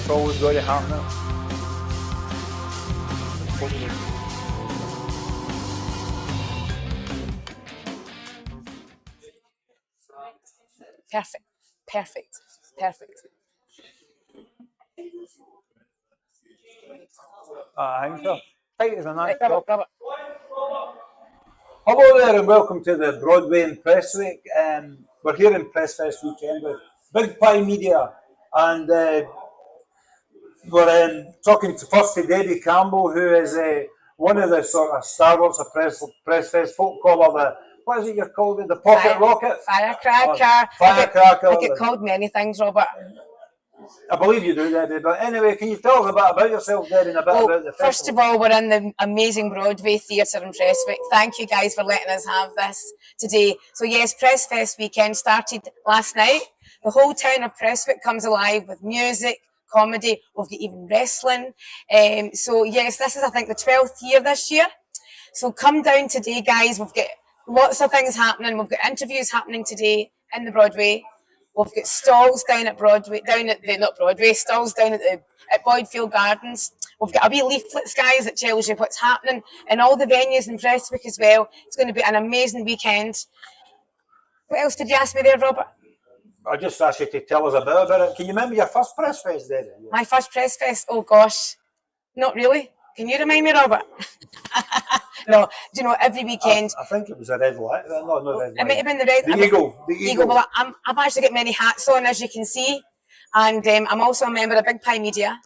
That's always going to happen. Perfect, perfect, perfect. I think so. Tight as a nice Robert, Robert. Hello there and welcome to the Broadway and Press Week. We're here in Pressfest weekend with Big Pie Media and we're talking first to Debbie Campbell, who is one of the sort of stalwarts of Pressfest folk call her the, what is it you're called? The pocket rocket? Firecracker. Firecracker. I get called many things, Robert. I believe you do, Debbie. But anyway, can you tell us a bit about yourself, Debbie, and a bit about the festival? First of all, we're in the amazing Broadway Theatre in Prestwick. Thank you guys for letting us have this today. So yes, Pressfest weekend started last night. The whole town of Prestwick comes alive with music, comedy, we've got even wrestling. So yes, this is I think the 12th year this year. So come down today, guys. We've got lots of things happening. We've got interviews happening today in the Broadway. We've got stalls down at Broadway, stalls down at Boydfield Gardens. We've got a wee leaflets, guys, that tells you what's happening in all the venues in Prestwick as well. It's going to be an amazing weekend. What else did you ask me there, Robert? I just asked you to tell us a bit about it. Can you remember your first Pressfest, Debbie? My first Pressfest? Oh gosh, not really. Can you remind me, Robert? No, do you know, every weekend... I think it was a red light. No, not red light. It might have been the red... The Eagle. Well, I've actually got many hats on, as you can see. And I'm also a member of Big Pie Media.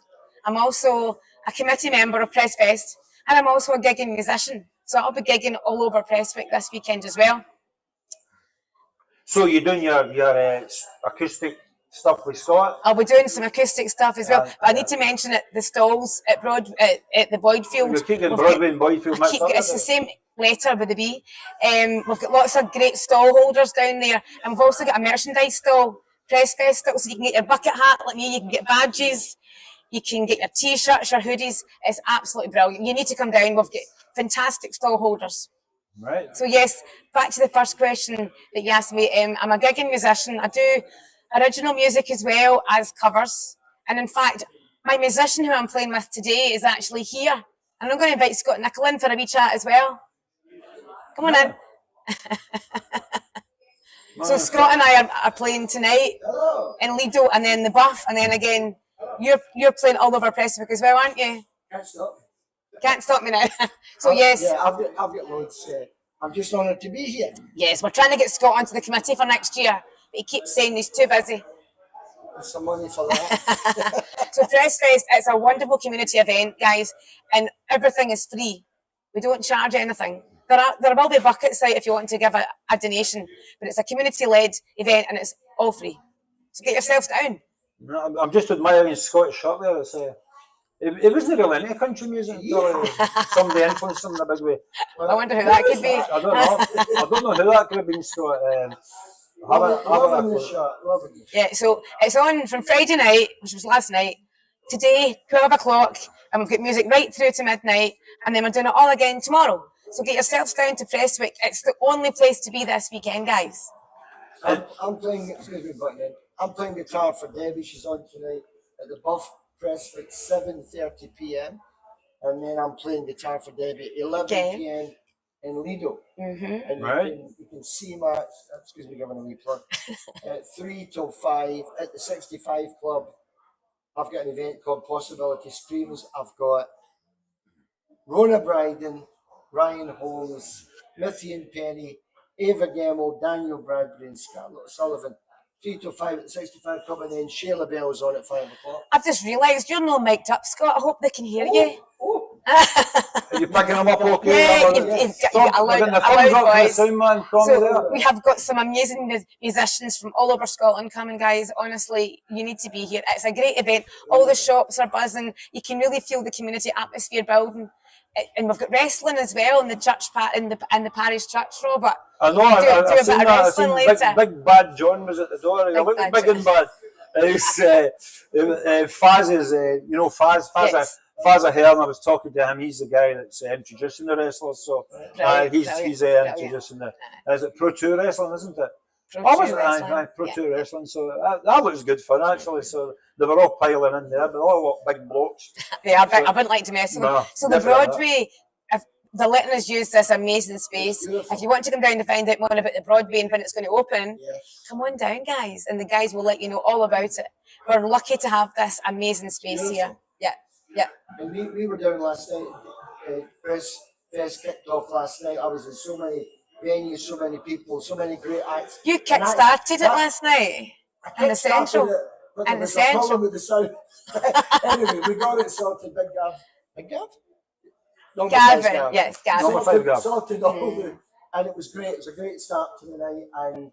I'm also a committee member of Pressfest. And I'm also a gigging musician. So I'll be gigging all over Prestwick this weekend as well. So you're doing your acoustic stuff with Scott? I'll be doing some acoustic stuff as well. But I need to mention it, the stalls at the Boydfield. You're keeping Broadway and Boydfield mixed up. It's the same letter with the B. We've got lots of great stall holders down there. And we've also got a merchandise stall, Pressfest stall, so you can get your bucket hat like me, you can get badges, you can get your t-shirts, your hoodies. It's absolutely brilliant. You need to come down. We've got fantastic stall holders. Right. So yes, back to the first question that you asked me. I'm a gigging musician. I do original music as well as covers. And in fact, my musician who I'm playing with today is actually here. And I'm going to invite Scott Nichol in for a wee chat as well. Come on in. So Scott and I are playing tonight in Lido, and then the Buff, and then again, you're playing all over Prestwick as well, aren't you? Can't stop me. Can't stop me now. So yes. Yeah, I've got loads. I'm just honoured to be here. Yes, we're trying to get Scott onto the committee for next year, but he keeps saying he's too busy. There's some money for that. So Pressfest, it's a wonderful community event, guys, and everything is free. We don't charge anything. There will be buckets out if you want to give a donation, but it's a community-led event and it's all free. So get yourselves down. I'm just admiring Scott's shirt there. It's, it wasn't really into country music until somebody influenced him in a big way. I wonder who that could be. I don't know. I don't know who that could have been, Scott. Loving the shirt. Yeah, so it's on from Friday night, which was last night, today, 12 o'clock, and we've got music right through to midnight, and then we're doing it all again tomorrow. So get yourselves down to Prestwick. It's the only place to be this weekend, guys. I'm playing, excuse me, I'm playing guitar for Debbie. She's on tonight at the Buff Prestwick, 7:30 p.m. And then I'm playing guitar for Debbie at 11 p.m. in Lido. Mm-hmm. And right. you can see my, excuse me, giving a wee plug, at 3 till 5 at the 65 Club. I've got an event called Possibility Streams. I've got Rona Bryden, Ryan Holmes, Mithy and Penny, Ava Gemmell, Daniel Bradbury and Scarlett Sullivan 3 till 5 at the 65 Club, and then Sheila Bell's on at 5 o'clock. I've just realised you're not mic'd up, Scott. I hope they can hear you. Oh, Are you picking them up okay? Yeah, Tom, you've got a we're getting the loud thumbs up from the voice. sound man, Tommy So there. we have got some amazing musicians from all over Scotland coming, guys. Honestly, you need to be here. It's a great event. All the shops are buzzing. You can really feel the community atmosphere building. And we've got wrestling as well in the church in the parish church, Robert. I know, Do a I've bit seen of that. I've wrestling seen later. big Bad John was at the door. He looked Bad big John. and bad. Faz is, you know, Faz. Yes. Faz Ahern, I was talking to him. He's the guy that's introducing the wrestlers. So he's introducing the. Is it Pro Tour Wrestling, isn't it? Pro Tour Wrestling. Pro Tour Wrestling. So that looks good fun actually. So they were all piling in there, but all big blokes. They are big. I wouldn't like to mess with them. No, So the definitely Broadway, if they're letting us use this amazing space. Beautiful. If you want to come down to find out more about the Broadway and when it's going to open, yes. come on down, guys, and the guys will let you know all about it. We're lucky to have this amazing space here. Yeah. And we were down last night. Pressfest kicked off last night. I was in so many venues, so many people, so many great acts. You kick-started it last night in the Central. And the Central with the sound. Anyway, we got it sorted. Big Gav? Number five Gavin, yes, Gavin. Number five Gav. Sorted all the, and it was great. It was a great start to the night, and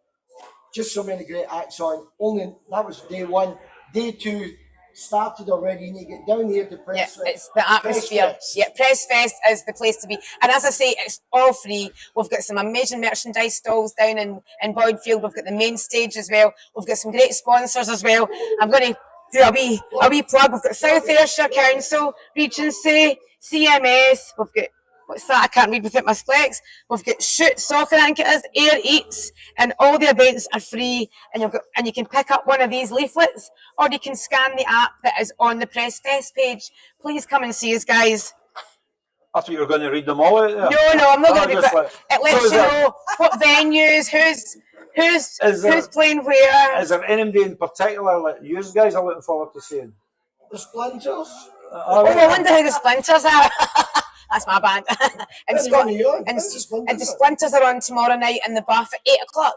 just so many great acts on. Only that was day one. Day two started already, and you get down here to Yeah, Pressfest. it's the atmosphere. Pressfest. Yeah, Pressfest is the place to be. And as I say, it's all free. We've got some amazing merchandise stalls down in Boydfield. We've got the main stage as well. We've got some great sponsors as well. I'm going to do a wee plug. We've got South Ayrshire Council, Regency, CMS. We've got, what's that? I can't read without my specs. We've got Shoot Soccer, I think it is, Air Eats, and all the events are free. And you can pick up one of these leaflets, or you can scan the app that is on the Pressfest page. Please come and see us, guys. I thought you were going to read them all out there. No, I'm not going to be. just But like- it lets So is you there- know what venues, Is there- who's playing where. Is there anybody in particular that you guys are looking forward to seeing? The Splinters. Oh, I wonder who the Splinters are. That's my band. and Anyone of you? and That's the Splinters. the Splinters are on tomorrow night in the Buff at 8 o'clock.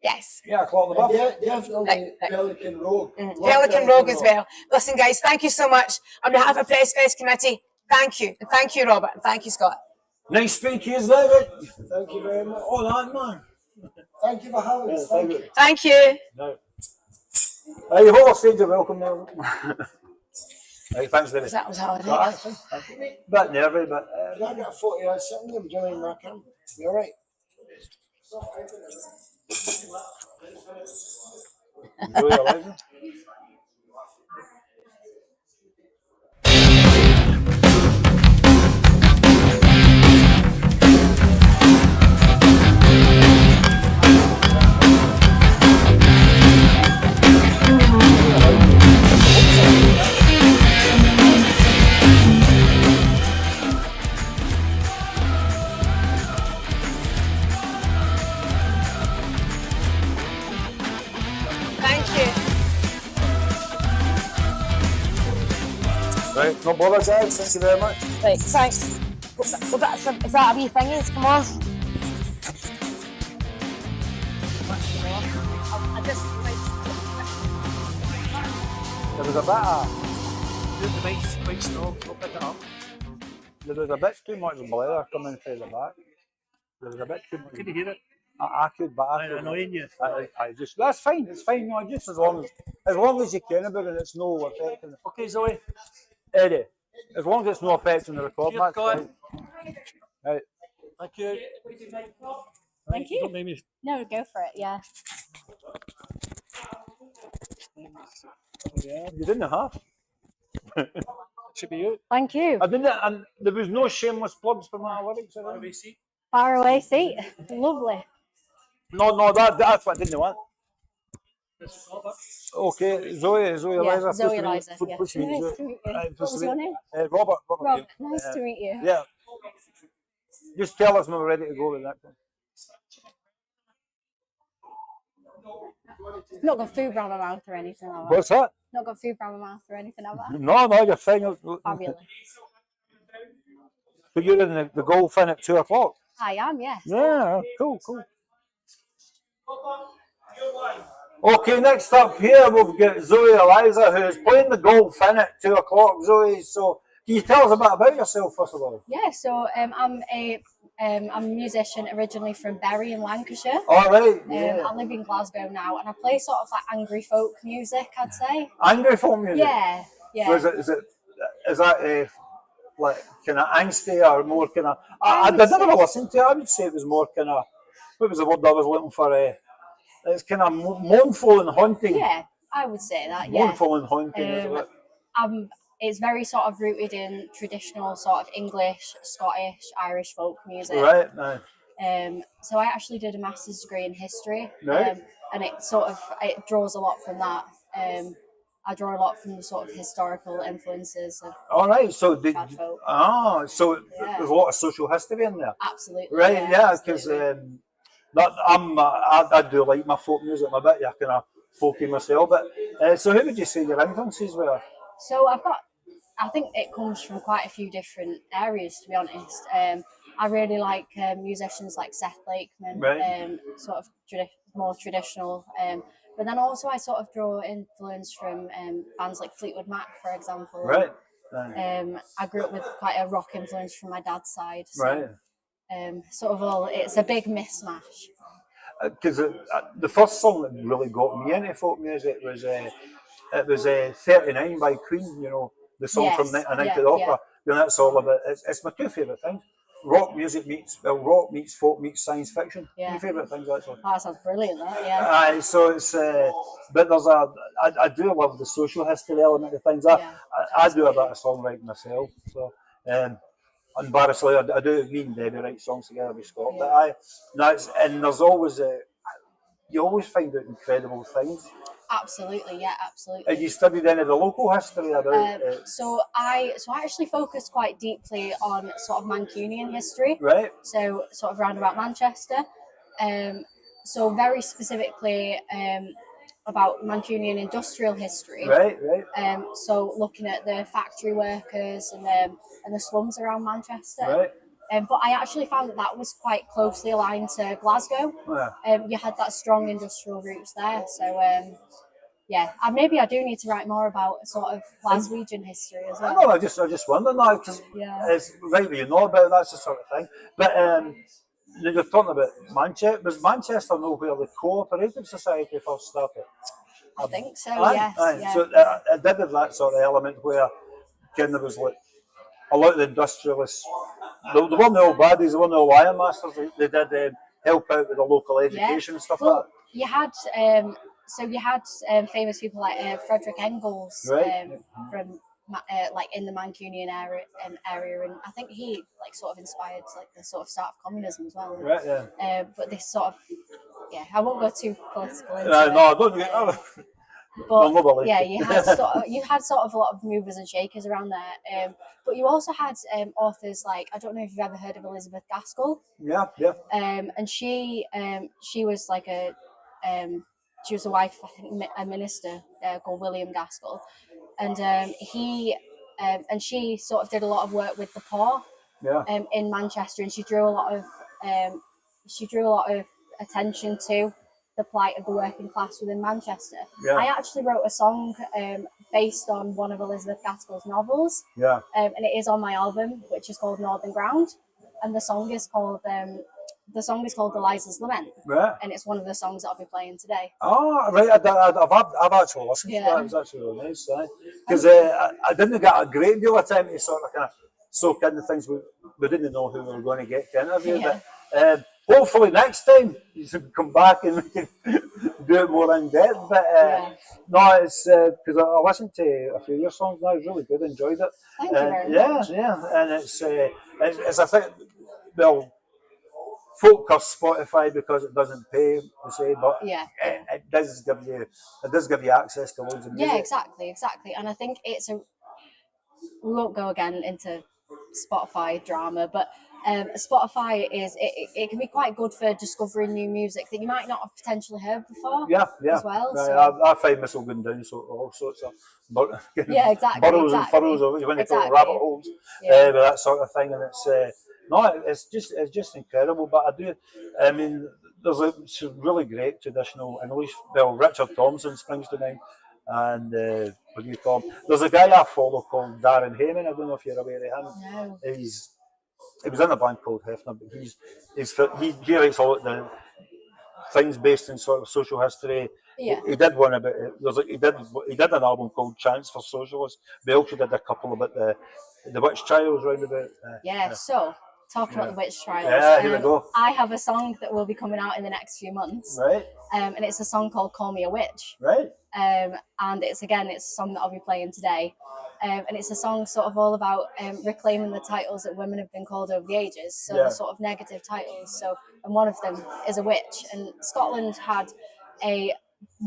Yes. Yeah, Clock the Buff. Yeah, definitely Right. Pelican Rogue. Love Pelican Rogue as well. Listen, guys, thank you so much. On behalf of Pressfest Committee, thank you. And thank you, Robert. And thank you, Scott. Nice speaking to you, David. Thank you very much. Oh, that man. Thank you for having us. Thank you. Thank you. No. You've overstayed your welcome now. Right, thanks, David. That was all No, right. that's fine. Bit nervy, but Can I get a photo of you sitting there? Would you mind that camera? You alright? enjoy your life. Thank you. Right, no bother, guys. Thank you very much. Right, thanks. Well, is that a wee thingy? Come on. I just There was a bit of, The mic's quite strong, I'll pick it up. there was a bit too much blather coming through the back. There was a bit too much. Can you hear it? I could, but I I'm could. annoying you. I just, that's fine. It's fine. No, just as long as you can about it, it's no affecting. Okay, Zoe. Eddie, as long as it's no affecting the recording, Cheers, that's God. fine. Right. Thank you. Thank you. Don't make me. No, go for it. Yeah. Yeah, you didn't have. Should be you. Thank you. I didn't, and there was no shameless plugs for my lyrics. or anything? see. Far away seat. Lovely. No, that's what I didn't want. Okay, Zoe Yeah, Eliza. Zoe Eliza. Yeah. Push me. Nice to meet you. Right, What push was me. your name? Robert. Rob. Nice to meet you. Yeah. Just tell us when we're ready to go with that. Not got food around my mouth or anything like that. What's that? Not got food around my mouth or anything like that. No, you're fine. Fabulous. So you're in the golf in at 2 o'clock? I am, yes. Yeah, cool. Okay, next up here we've got Zoe Eliza, who's playing the golf in at 2 o'clock. Zoe, so can you tell us a bit about yourself first of all? Yeah, so I'm a musician originally from Bury in Lancashire. All right, yeah. I live in Glasgow now, and I play sort of like angry folk music, I'd say. Angry folk music. Yeah, So yeah. is that like kind of angsty or more kind of? I would never say- listened to it. I would say it was more kind of. What was the word I was looking for? It's kind of mournful and haunting. Yeah, I would say that. Yeah. Mournful and haunting. Isn't it? It's very sort of rooted in traditional sort of English, Scottish, Irish folk music. Right. So I actually did a master's degree in history, Right. and it draws a lot from that. I draw a lot from the sort of historical influences of All right. So trad folk. so Yeah. there's a lot of social history in there. Absolutely. Right. Yeah. Because absolutely. I do like my folk music. I'm a bit kind of folky myself. But so who would you say your influences were? So I think it comes from quite a few different areas, to be honest. I really like musicians like Seth Lakeman, Right. sort of more traditional. But then also I sort of draw influence from bands like Fleetwood Mac, for example. Right. I grew up with quite a rock influence from my dad's side. So, Right. Sort of it's a big mismatch. Because the first song that really got me into folk music was it was 39 by Queen, you know, the song from Yes, A Night yeah, at the Opera. yeah. You know, that's all about it's my two favourite things. Rock meets folk meets science fiction. Yeah. My favourite things actually. Oh, that sounds brilliant, that, yeah. So it's but there's I do love the social history element of things. Yeah, I do a bit of songwriting myself, so embarrassingly I do. Me and Debbie write songs together with Scott, Yeah. but and there's always you always find out incredible things. Absolutely, yeah, absolutely. Have you studied any of the local history about So I actually focused quite deeply on sort of Mancunian history. right? So sort of round about Manchester. So very specifically about Mancunian industrial history. Right. So looking at the factory workers and the slums around Manchester. Right. But I actually found that was quite closely aligned to Glasgow. Yeah. You had that strong industrial roots there. So yeah, and maybe I do need to write more about sort of Glaswegian history as I well. know. I just wonder now because Yeah. it's right where you know about that's the sort of thing. But you're talking about Manchester. Was Manchester know where the Cooperative Society first started? I think so. Aye, Yes. aye. Yeah. So it did have that sort of element where kind of was like a lot of the industrialists. They weren't the old baddies. They weren't the old iron masters. They did help out with the local education and stuff Well, like you had famous people like Frederick Engels Right. from like in the Mancunian area, and I think he like sort of inspired like the sort of start of communism as well. that. Right. Yeah. But this sort of I won't go too political into No, it. I don't get. But no, nobody. yeah, you had sort of a lot of movers and shakers around there. But you also had authors like, I don't know if you've ever heard of Elizabeth Gaskell. Yeah. And she was like she was a wife, I think, a minister called William Gaskell, and she sort of did a lot of work with the poor Yeah. in Manchester, and she drew a lot of attention to the plight of the working class within Manchester. Yeah. I actually wrote a song based on one of Elizabeth Gaskell's novels, Yeah. and it is on my album, which is called Northern Ground, and the song is called Eliza's Lament, Right. and it's one of the songs that I'll be playing today. Oh, right. I've actually listened to that. It was actually really nice. Because I didn't get a great deal of time to sort of kind of soak into things. We didn't know who we were going to get to interview. Yeah. But hopefully next time you should come back and we can do it more in depth. But no, it's because I listened to a few of your songs now. It's really good. Enjoyed it. Thank you very much. Yeah. And it's I think, well, folk curse Spotify because it doesn't pay, to say, but it does give you access to loads of music. Yeah, exactly. And I think we won't go again into Spotify drama, but Spotify it can be quite good for discovering new music that you might not have potentially heard before. Yeah. As well. Right, So. I find myself going down all sorts of Exactly. burrows and furrows of when you call it rabbit holes, Yeah. that sort of thing, and it's it's just incredible. But I mean, there's some really great traditional English. Well, Richard Thompson springs to mind, and what do you call him? There's a guy I follow called Darren Hayman. I don't know if you're aware of him. No. He was in a band called Hefner, but he writes all the things based in sort of social history. Yeah. He did one about he did an album called Chance for Socialists. They also did a couple about the witch trials round about. Yeah. So talking about the witch trials. Yeah, here we go. I have a song that will be coming out in the next few months. Right. And it's a song called "Call Me a Witch." Right. And it's a song that I'll be playing today. And it's a song sort of all about reclaiming the titles that women have been called over the ages. So the sort of negative titles. So, and one of them is a witch. And Scotland had a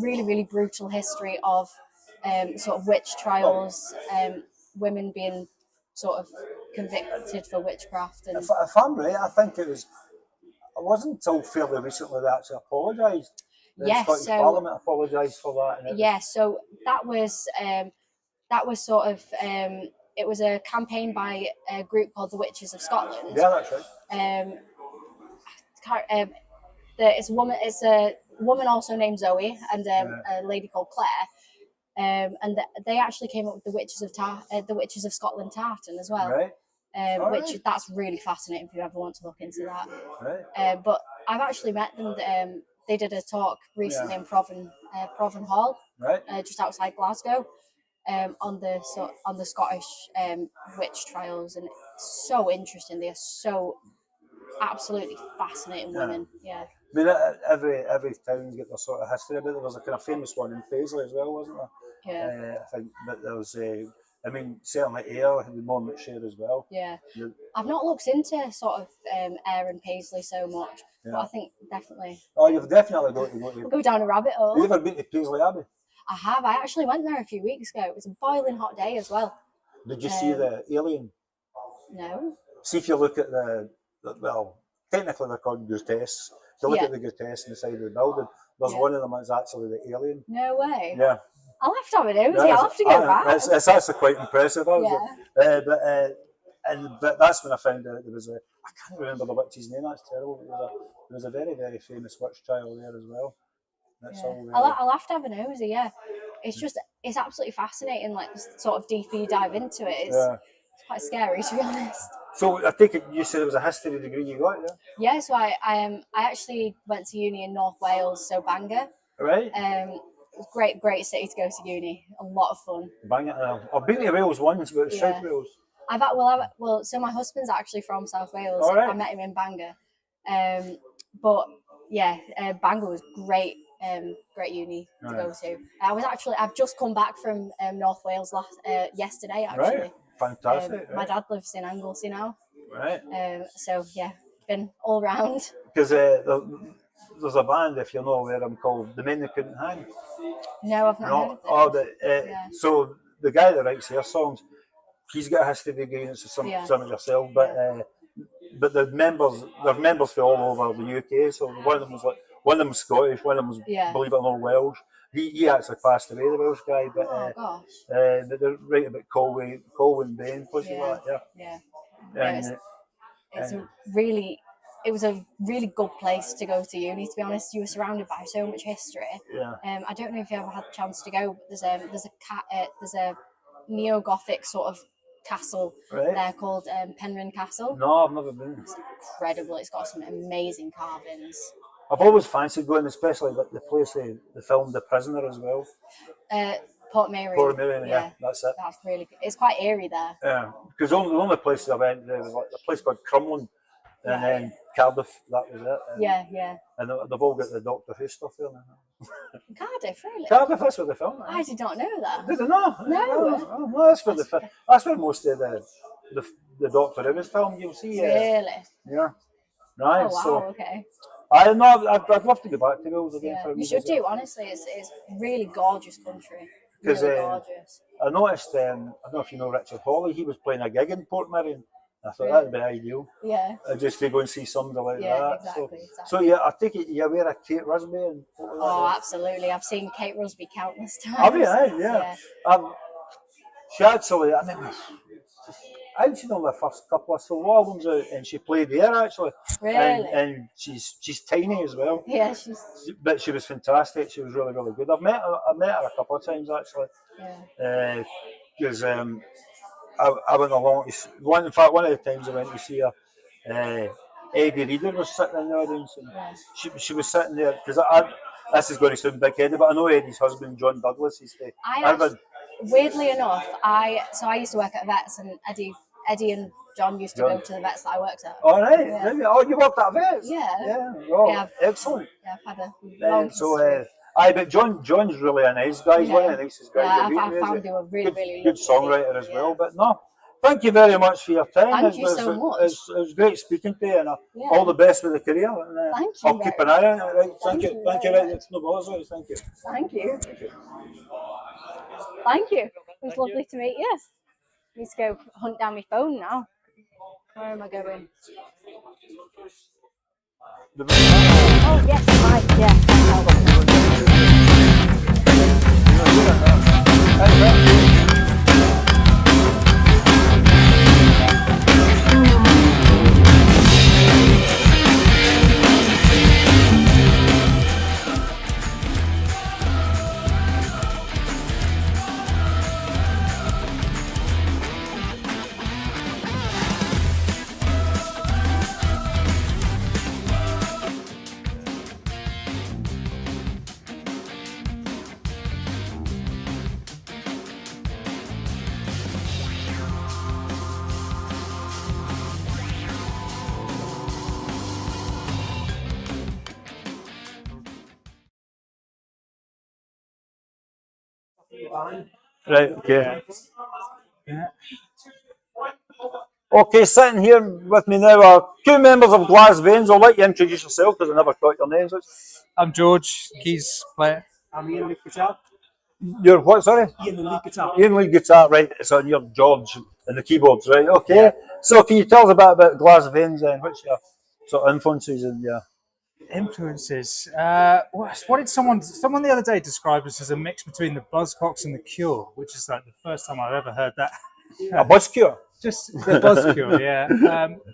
really, really brutal history of sort of witch trials, women being sort of convicted for witchcraft. And If I'm right, I think it wasn't until fairly recently they actually apologised. The Scottish Parliament apologised for that. So that was sort of it was a campaign by a group called the Witches of Scotland. Yeah, that's right. It's a woman also named Zoe and a lady called Claire. And they actually came up with the Witches of Scotland tartan as well. Right. That's really fascinating if you ever want to look into that. Right. But I've actually met them. They did a talk recently in Provan Hall, right, just outside Glasgow, on the Scottish witch trials, and it's so interesting. They are so absolutely fascinating women. Yeah. I mean, every town's got their sort of history about it. There was a kind of famous one in Paisley as well, wasn't there? Yeah. I think, but there was certainly Ayr had more much share as well. Yeah. I've not looked into sort of Ayr and Paisley so much, but I think definitely. Oh, you've definitely got to go to. We'll go down a rabbit hole. Have you ever been to Paisley Abbey? I have. I actually went there a few weeks ago. It was a boiling hot day as well. Did you see the alien? No. See if you look at well, technically they're called grotesques. If you look at the grotesque on the side of the building, there's one of them that's actually the alien. No way. Yeah. I'll have to have it nosy. I'll have to go back. It's actually quite impressive. But that's when I found out there was I can't remember the witch's name. That's terrible. There was a very, very famous witch trial there as well. That's all. Really. I'll have to have a nosy. Yeah, it's absolutely fascinating. Like sort of deeper you dive into it, it's quite scary to be honest. So I think you said it was a history degree you got, yeah? Yeah, so I actually went to uni in North Wales, so Bangor. Right. Great city to go to uni. A lot of fun. Bangor. I've been to Wales once, but South Wales. So my husband's actually from South Wales. All right. I met him in Bangor. But yeah, Bangor was great. Great uni to go to. I've just come back from North Wales yesterday actually. Right. Fantastic. My dad lives in Anglesey now. Right. So yeah, been all round. Because there's a band, if you know aware of them, called The Men That Couldn't Hang. No, I've not heard of them. So the guy that writes their songs, he's got a history degree, and it's some yourself, but the members, they're members from all over the UK. So one of them was Scottish, one of them was, believe it or not, Welsh. He actually passed away, the Welsh guy, but but they're right about Colwyn Bain, places like that. It was a really good place to go to uni. To be honest, you were surrounded by so much history. Yeah. I don't know if you ever had the chance to go. There's a neo-Gothic sort of castle there called Penrhyn Castle. No, I've never been. It's incredible. It's got some amazing carvings. I've always fancied going, especially like the place they filmed The Prisoner as well. Portmeirion. Portmeirion, yeah, that's it. That's really good. It's quite eerie there. Yeah, because the only places I went, there was like a place called Crumlin, and then Cardiff, that was it. And they've all got the Doctor Who stuff there now. Cardiff, really? Cardiff, that's where they filmed it. I did not know that. Did they not? No, that's where that's where most of the Doctor Who was filmed. You'll see. Really? Yeah. Right. Oh wow. So, okay. I'd love to go back to Wales again for a You should do. Honestly, it's really gorgeous country. Because really gorgeous. I noticed, I don't know if you know Richard Hawley, he was playing a gig in Portmeirion. I thought that'd be ideal. Yeah. Just to go and see somebody like that. Exactly. So yeah, I think you're aware of Kate Rusby and. Absolutely! I've seen Kate Rusby countless times. Have you? Yeah. She actually, I'd seen all the first couple of solo albums out, and she played there actually. Really? And she's tiny as well, Yeah, she's. but she was fantastic. She was really really good. I met her a couple of times actually, Yeah. because I went along to one. In fact, one of the times I went to see her, Eddie Reader was sitting in the audience, and Yeah. she was sitting there because this is going to sound big headed, but I know Eddie's husband John Douglas is the Irvine. Weirdly enough, I used to work at Vets, and Eddie and John used to go to the Vets that I worked at. All right, Yeah. really? Oh, you worked at Vets? Yeah. Yeah. Oh, Yeah. excellent. Yeah, I've had a long So, but John's really a nice guy. He's one of the nicest guys. Yeah, I've I met, found you a really, good, really good lovely songwriter as lady. well. But no, thank you very much for your time. Thank you so much. It was great speaking to you, and Yeah. all the best with the career. And, Thank you I'll keep an very eye on it. Right? Thank you. Thank you. very Right, it's no bother. Thank you. Thank you. Thank you. It was lovely to meet you. I need to go hunt down my phone now. Where am I going? Oh, yes, right, yeah. Right. Okay. Okay, sitting here with me now are two members of Glass Veins. I'll let you introduce yourself because I never got your names. I'm George, keys player. I'm Ian, lead guitar. You're what? Sorry. Ian, the lead guitar. Ian lead guitar, right? So you're George and the keyboards, right? Okay. Yeah. So can you tell us a bit about Glass Veins and what's your sort of influences and yeah? Influences. What did someone the other day describe us as a mix between the Buzzcocks and the Cure, which is like the first time I've ever heard that. A buzz cure. Just the Buzzcure, yeah.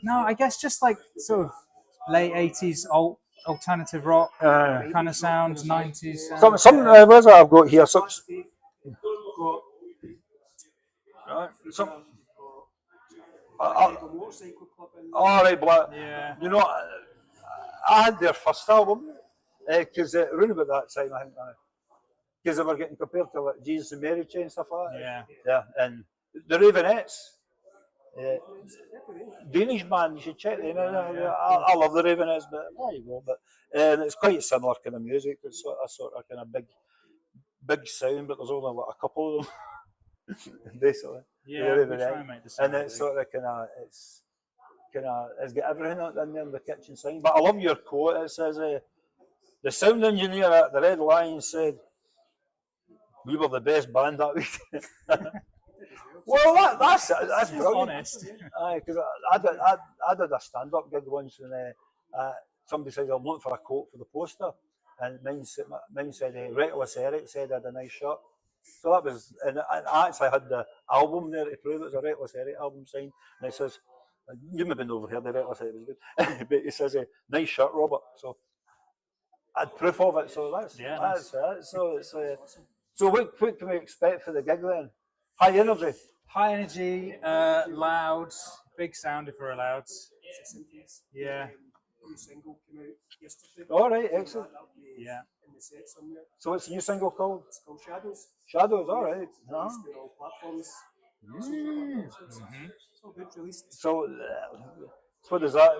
No, I guess just like sort of late 80s alternative rock kind of sound, 90s. Some where's that I've got here? Some. Right. Some. All right, Black. Yeah. You know, I had their first album because around about that time, I think, because they were getting compared to like Jesus and Mary Chain and stuff like that. Yeah. Yeah, and the Ravenettes. Danish band, you should check them out. I love the Ravenettes, but there you go. But it's quite similar kind of music. It's sort of kind of big sound, but there's only like a couple of them, basically. Yeah, we try and make the sound. And it's sort of it's got everything in there in the kitchen sink. But I love your quote. It says, "The sound engineer at the Red Lion said we were the best band that week." Well, that's brilliant. Honest. Because I did a stand-up gig once, and somebody said I'm looking for a quote for the poster, and mine said Reckless Eric said I had a nice shirt. So that was, and I actually had the album there to prove it was a Reckless Eric album signed, and it says, you may have been over here, the Reckless Eric was good, but it says nice shirt, Robert. So I had proof of it. So that's nice. it. So it's so what can we expect for the gig then? High energy. High energy, loud, big sound if we're allowed. Yeah. All right, excellent. Yeah. So what's the new single called? It's called Shadows. Shadows, all right. Released on all platforms. So good, released. So what is that?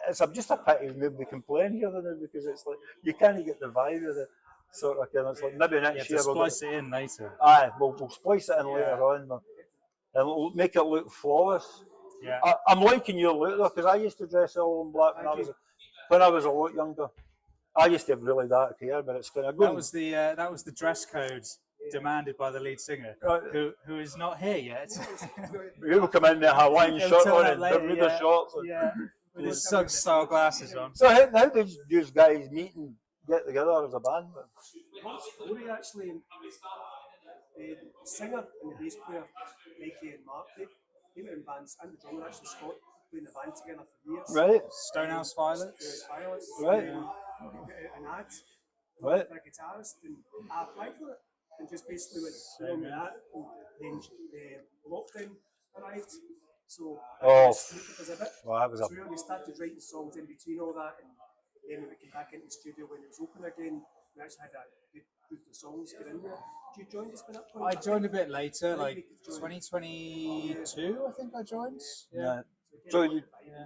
It's just a pity nobody can play in here then, because it's like you can't get the vibe of the sort of kind. It's like maybe next year we'll we'll splice it in later. Aye, we'll splice it in later on, and we'll make it look flawless. Yeah. I'm liking your look though, because I used to dress all in black when I was a lot younger. I used to have really dark hair, but it's kind of good. That was the dress code demanded by the lead singer, who is not here yet. He'll come in there Hawaiian shirt on and Bermuda shorts. With his Suggs style glasses on. So how did you guys meet and get together as a band? Story actually, the singer and the bass player, Mikey and Mark, they bands and the drummer actually Scott playing the band together for years. Right. Stonehouse Violets. There's Violets. Right. We got an ad Right. for a guitarist, and I applied for it, and just basically went along with that. And then lockdown arrived, so Oh. was a bit. Well, that was a. So we started writing songs in between all that, and then when we came back into the studio when it was open again, we actually had a good group of songs get in there. Did you join us by that point? I joined a bit later, When like did you join? 2022, I think I joined. Yeah. So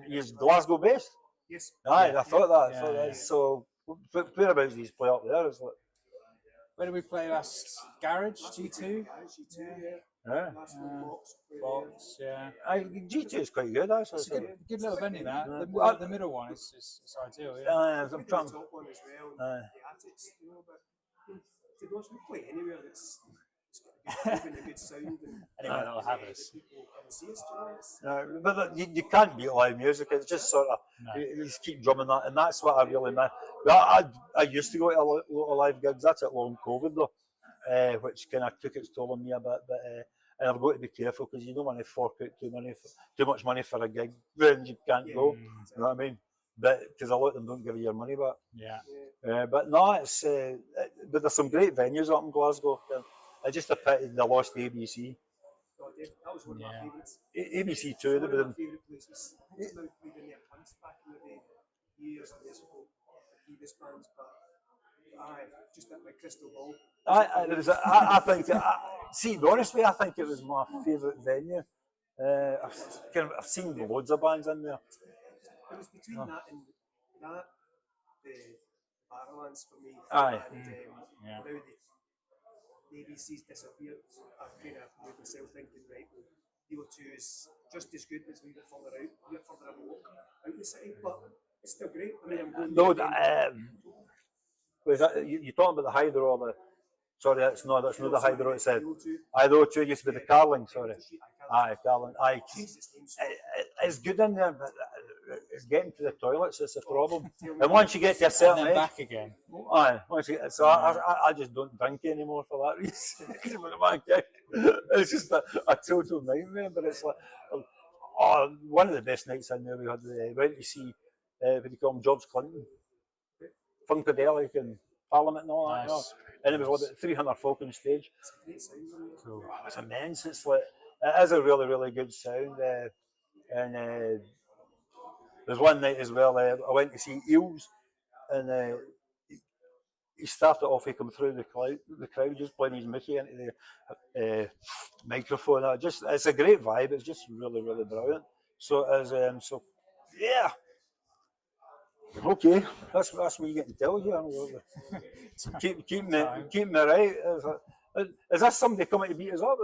you're Glasgow based? Yes. Aye, I thought that. I Yeah, thought that. yeah. So whereabouts do you play up there? Is it? Where did we play last? Garage, G2? Yeah. Last one, Box, yeah. G2 is quite good actually. It's a good little venue, that. Well, The middle one is ideal, yeah. I'm trying. top one as well. Aye. The attics, you know, but to be honest, we play anywhere that's got a good sound and Anyway, that'll have us. people come and see us. You know, it's- But you can't beat live music. It's just sort of No. you just keep drumming that, and that's what I really miss. I used to go to a lot of live gigs. That's at long COVID though, which kind of took its toll on me a bit. But and I've got to be careful because you don't want to fork out too much money for a gig when you can't go. You know what I mean? But because a lot of them don't give you your money back. Yeah. But no, it's but there's some great venues up in Glasgow. It's just a pity they lost the ABC. God, that was one of my Yeah. favourites. ABC too. One of my favourite places. I think now played in there once back in the day, years and years ago, the previous bands, but aye, just at my crystal ball. I think. See, honestly, I think it was my favourite venue. I've seen loads of bands in there. It was between that and that, the Barrowlands for me. Aye. And Yeah. now the ABC's disappeared. I've kind of made myself thinking, right, well, DO2 is just as good as a wee bit further out, a bit further out the city, but it's still great. I mean, I'm going No, there was that you're talking about the Hydro or the? Sorry, that's not the Hydro. It's DO2. Hydro 2 used to be the Carling. Sorry. Aye, Carling. Aye. Changed its name, so It's good in there, but it's getting to the toilets. It's a problem. And once you get to a And certain then age, back again. aye. Once you get, so I just don't drink anymore for that reason. It's just a total nightmare. But it's like one of the best nights in there. We had went to see what do you call him, George Clinton, Funkadelic and Parliament and all that. You know? Nice. And it was about 300 folk on stage. it's a great sound. Cool. Oh, it was immense. It's like it is a really, really good sound. And there's one night as well. I went to see Eels, and he started off. He come through the crowd, just playing his Mickey into the microphone. It's a great vibe. It's just really, really brilliant. So as yeah. Okay, that's me getting to tell you. Keep me right. Is this somebody coming to beat us up?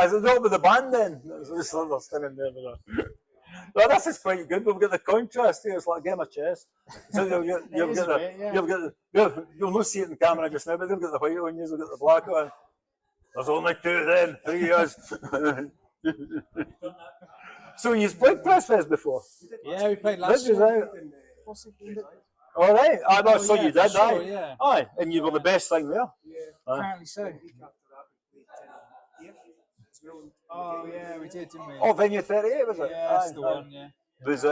Is it not with the band then? It's standing there with a... Well, this is quite good. We've got the contrast here. It's like a game of chess. So you'll not see it in camera just now, but they've got the white on, you've got the black on. There's only two of them, 3 years. So you've played Pressfest before? Yeah, we played Did last you? year. All right. I know, so yeah, you for did, sure, aye. yeah. Aye, and you were the best thing there. Apparently so. The week after that, we played here as well. Oh, yeah, we did, didn't we? Oh, Venue 38 was it? yeah, that's Aye, the aye. one, yeah. Was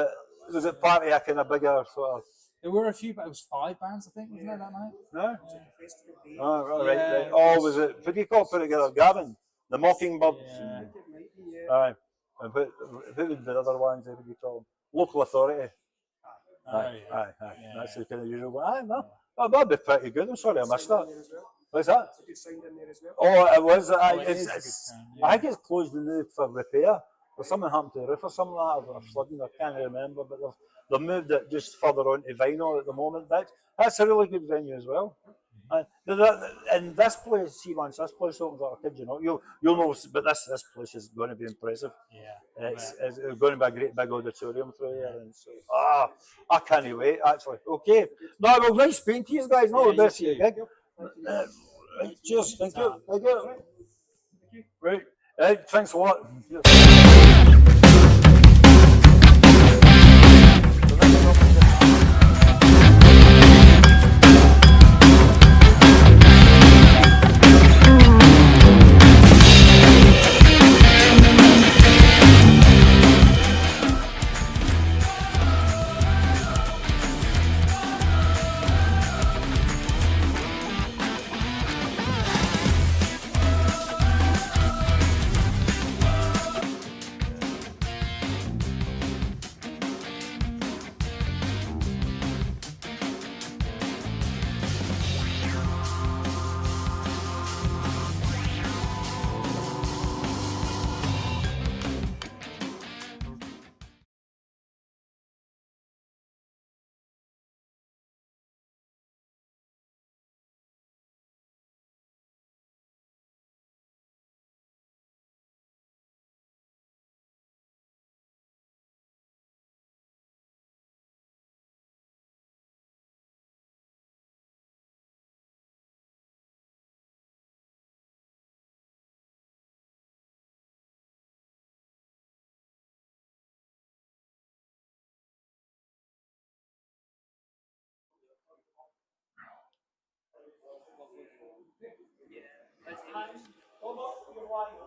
it part of a kind of bigger sort of? There were a few, but it was 5 bands, I think, wasn't it, that night? No. Festival day. Oh, right, Yeah, right. Oh, was it? What do you call it? Put together, Gavin, the Mockingbirds. Yeah. It might be, yeah. Aye. And who was the other ones? What do you call them? Local authority. Oh, Aye, yeah. aye, aye. Yeah. That's the kind of usual one. Aye, no. Oh, that'd be pretty good. I'm sorry I missed that. What's that? It's a good sound in there as well. Oh, it was. Aye, Oh, it is a good it's, sound, I yeah. think it's closed now for repair. Or something happened to the roof or something like that. Or flooding, I can't remember. But they've moved it just further on to vinyl at the moment. That's a really good venue as well. And this place, see, once this place opens up, I kid you not, you'll know. But this place is going to be impressive. Yeah. It's going to be a great big auditorium through here, and so I can't wait. Actually, okay. No, well, nice speaking to you guys. No, the best of your gig. Right, cheers. Thank you. Thank you. Right. Thanks a lot.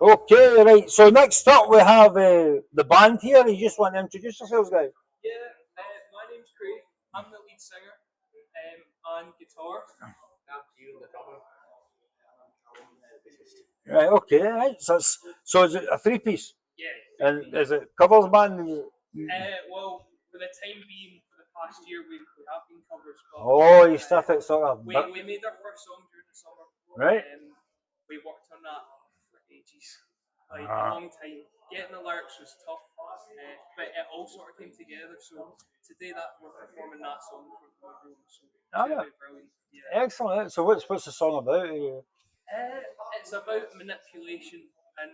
Okay, right. So next up we have the band here. You just want to introduce yourselves, guys? Yeah, my name's Craig. I'm the lead singer and guitar. I'm Kieran, the drummer. Right. Okay. Right. So is it a three-piece? Yeah. And is it covers band? Well, for the time being, for the past year, we have been covers. But, Oh, you started sort of. we made our first song during the summer. Right. We worked on that for ages, like a long time. Getting the lyrics was tough, but it all sort of came together. So today that we're performing that song from the room, so it's gonna be brilliant. Yeah. Excellent. So what's the song about? It's about manipulation and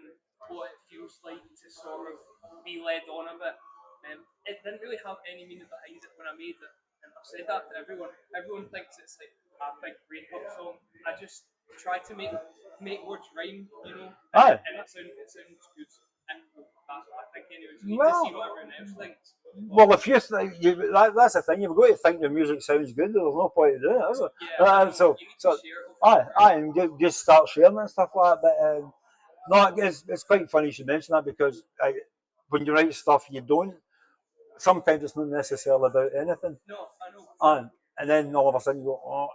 what it feels like to sort of be led on a bit. It didn't really have any meaning behind it when I made it, and I've said that to everyone. Everyone thinks it's like a big breakup song. I just try to make words rhyme, you know, and it sounds good. And that's what I think anyway. So you need to see what everyone else thinks. Well, if you think that's the thing, you've got to think the music sounds good. There's no point in doing it, is it? Yeah, so you need to share it. and just start sharing and stuff like that. But no, it's quite funny you should mention that because when you write stuff, you don't. Sometimes it's not necessarily about anything. No, I know. And then all of a sudden you go, oh,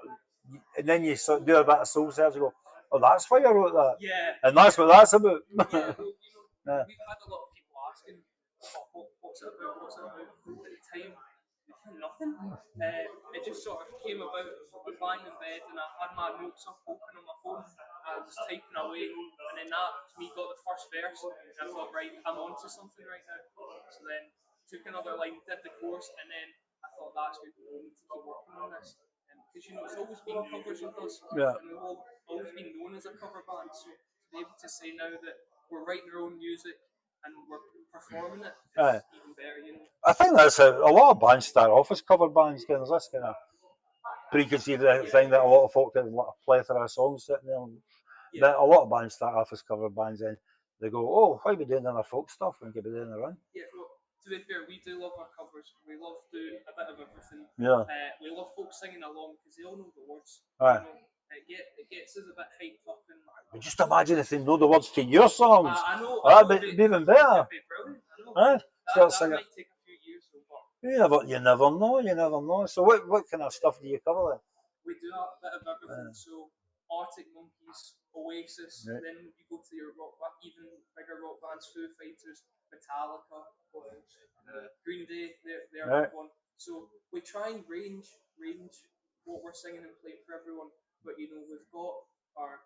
and then you sort of do a bit of soul search. You go, oh, that's why I wrote that. Yeah. And that's what that's about. Yeah, well, we've had a lot of people asking, what's it about? What's it about? At the time, nothing. It just sort of came about. I was lying in bed and I had my notes up open on my phone. I was typing away, and then that to me got the first verse, and I thought, right, I'm onto something right now. So then took another line, did the chorus, and then I thought that's good. We need to keep working on this. Because it's always been covers with us, and we've always been known as a cover band. So to be able to say now that we're writing our own music and we're performing it, it's even better, you know. I think that's a lot of bands start off as cover bands. There's this kind of preconceived thing that a lot of folk have a plethora of songs sitting there. That a lot of bands start off as cover bands, and they go, "Oh, why are we doing our folk stuff when we could be doing our own?" Yeah, well, to be fair, we do love our covers. We love doing a bit of everything. Yeah. We love folk singing along because they all know the words. Right. You know, it gets us a bit hyped up. And just imagine if they know the words to your songs. I know. That'd be even better. That'd be brilliant. I know. Right? That might take a few years, though. But You never know. You never know. So what kind of stuff do you cover then? We do a bit of everything. So Arctic Monkeys, Oasis, then you go to your even bigger rock bands, Foo Fighters, Metallica, Green Day, they're a big one. So we try and range what we're singing and playing for everyone. But you know, we've got our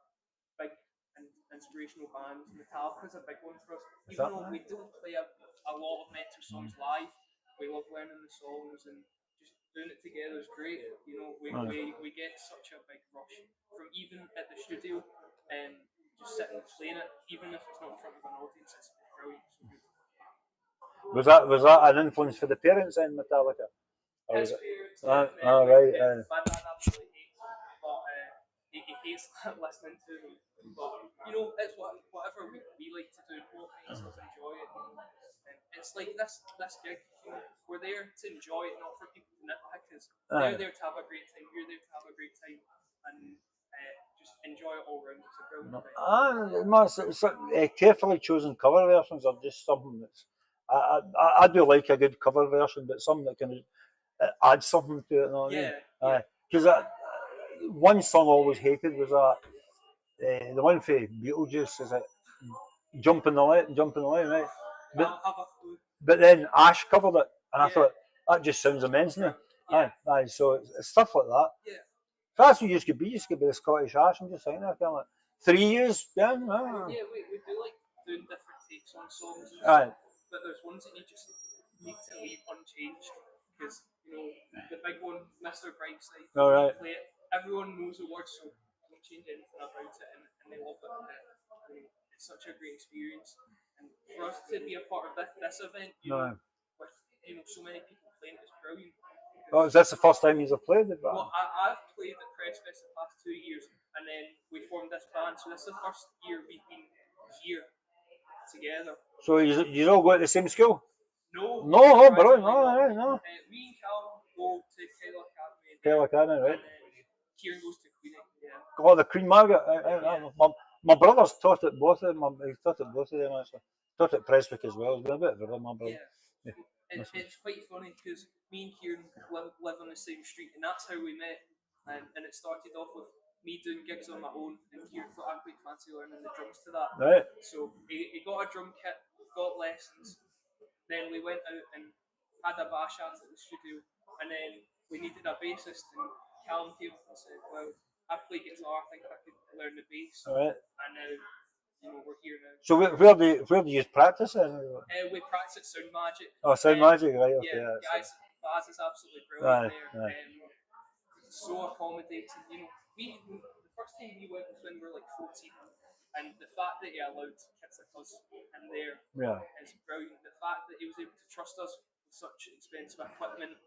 big and inspirational bands. Metallica's a big one for us. Even though we don't play a lot of metal songs live, we love learning the songs and just doing it together is great. You know, we get such a big rush from even at the studio and just sitting and playing it, even if it's not in front of an audience. It's brilliant. Was that an influence for the parents in Metallica? His parents, right. My dad absolutely hates it, but he hates listening to them. But you know, it's whatever we like to do. What makes us enjoy it. And it's like this gig. You know, we're there to enjoy it, not for people to nitpick us. They're there to have a great time. You're there to have a great time, and just enjoy it all round. It's a brilliant thing. Carefully chosen cover versions are just something that's. I do like a good cover version, but something that can add something to it. You know what I mean? Because one song I always hated was that the one for Beetlejuice is it Jumping the Line, right? But then Ash covered it, and I thought that just sounds immense now. So it's stuff like that. Yeah. So that's what you could be. You could be the Scottish Ash. I'm just saying that. Like 3 years, Yeah, we do like doing different takes on songs. But there's ones that you just need to leave unchanged because you know the big one, Mr. Brightside. Play it. Everyone knows the words, so don't change anything about it, and they love it. It's such a great experience, and for us to be a part of this event, with so many people playing, it's brilliant. Oh, is this the first time you've played it? Well, I've played at Pressfest the past 2 years, and then we formed this band. So this is the first year we've been here together. So you all go to the same school? No, bro, no. Me and Cal go to Taylor Academy. Taylor Academy, right? And Kieran goes to Queen. Yeah. Oh, the Queen Margaret. My brother's taught at both of them. He's taught at both of them actually. Taught at Pressfest as well. He's been a bit of everything, my brother. Yeah. It's quite funny because me and Kieran live on the same street, and that's how we met. And it started off with me doing gigs on my own, and Kieran thought I quite fancy learning the drums to that. Right. So he got a drum kit, got lessons. Then we went out and had a bash at the studio, and then we needed a bassist, and Callum came up and said, "Well, I play guitar. I think I could learn the bass." All right. And now, we're here now. So where do you practice then? We practice at Sound Magic. Oh, Sound Magic, right? Okay. Yeah, That's guys, Baz is absolutely brilliant there. Aye. So accommodating. The first time we went was when we were like 14, and the fact that he allowed kids like us in there is brilliant. The fact that he was able to trust us with such expensive equipment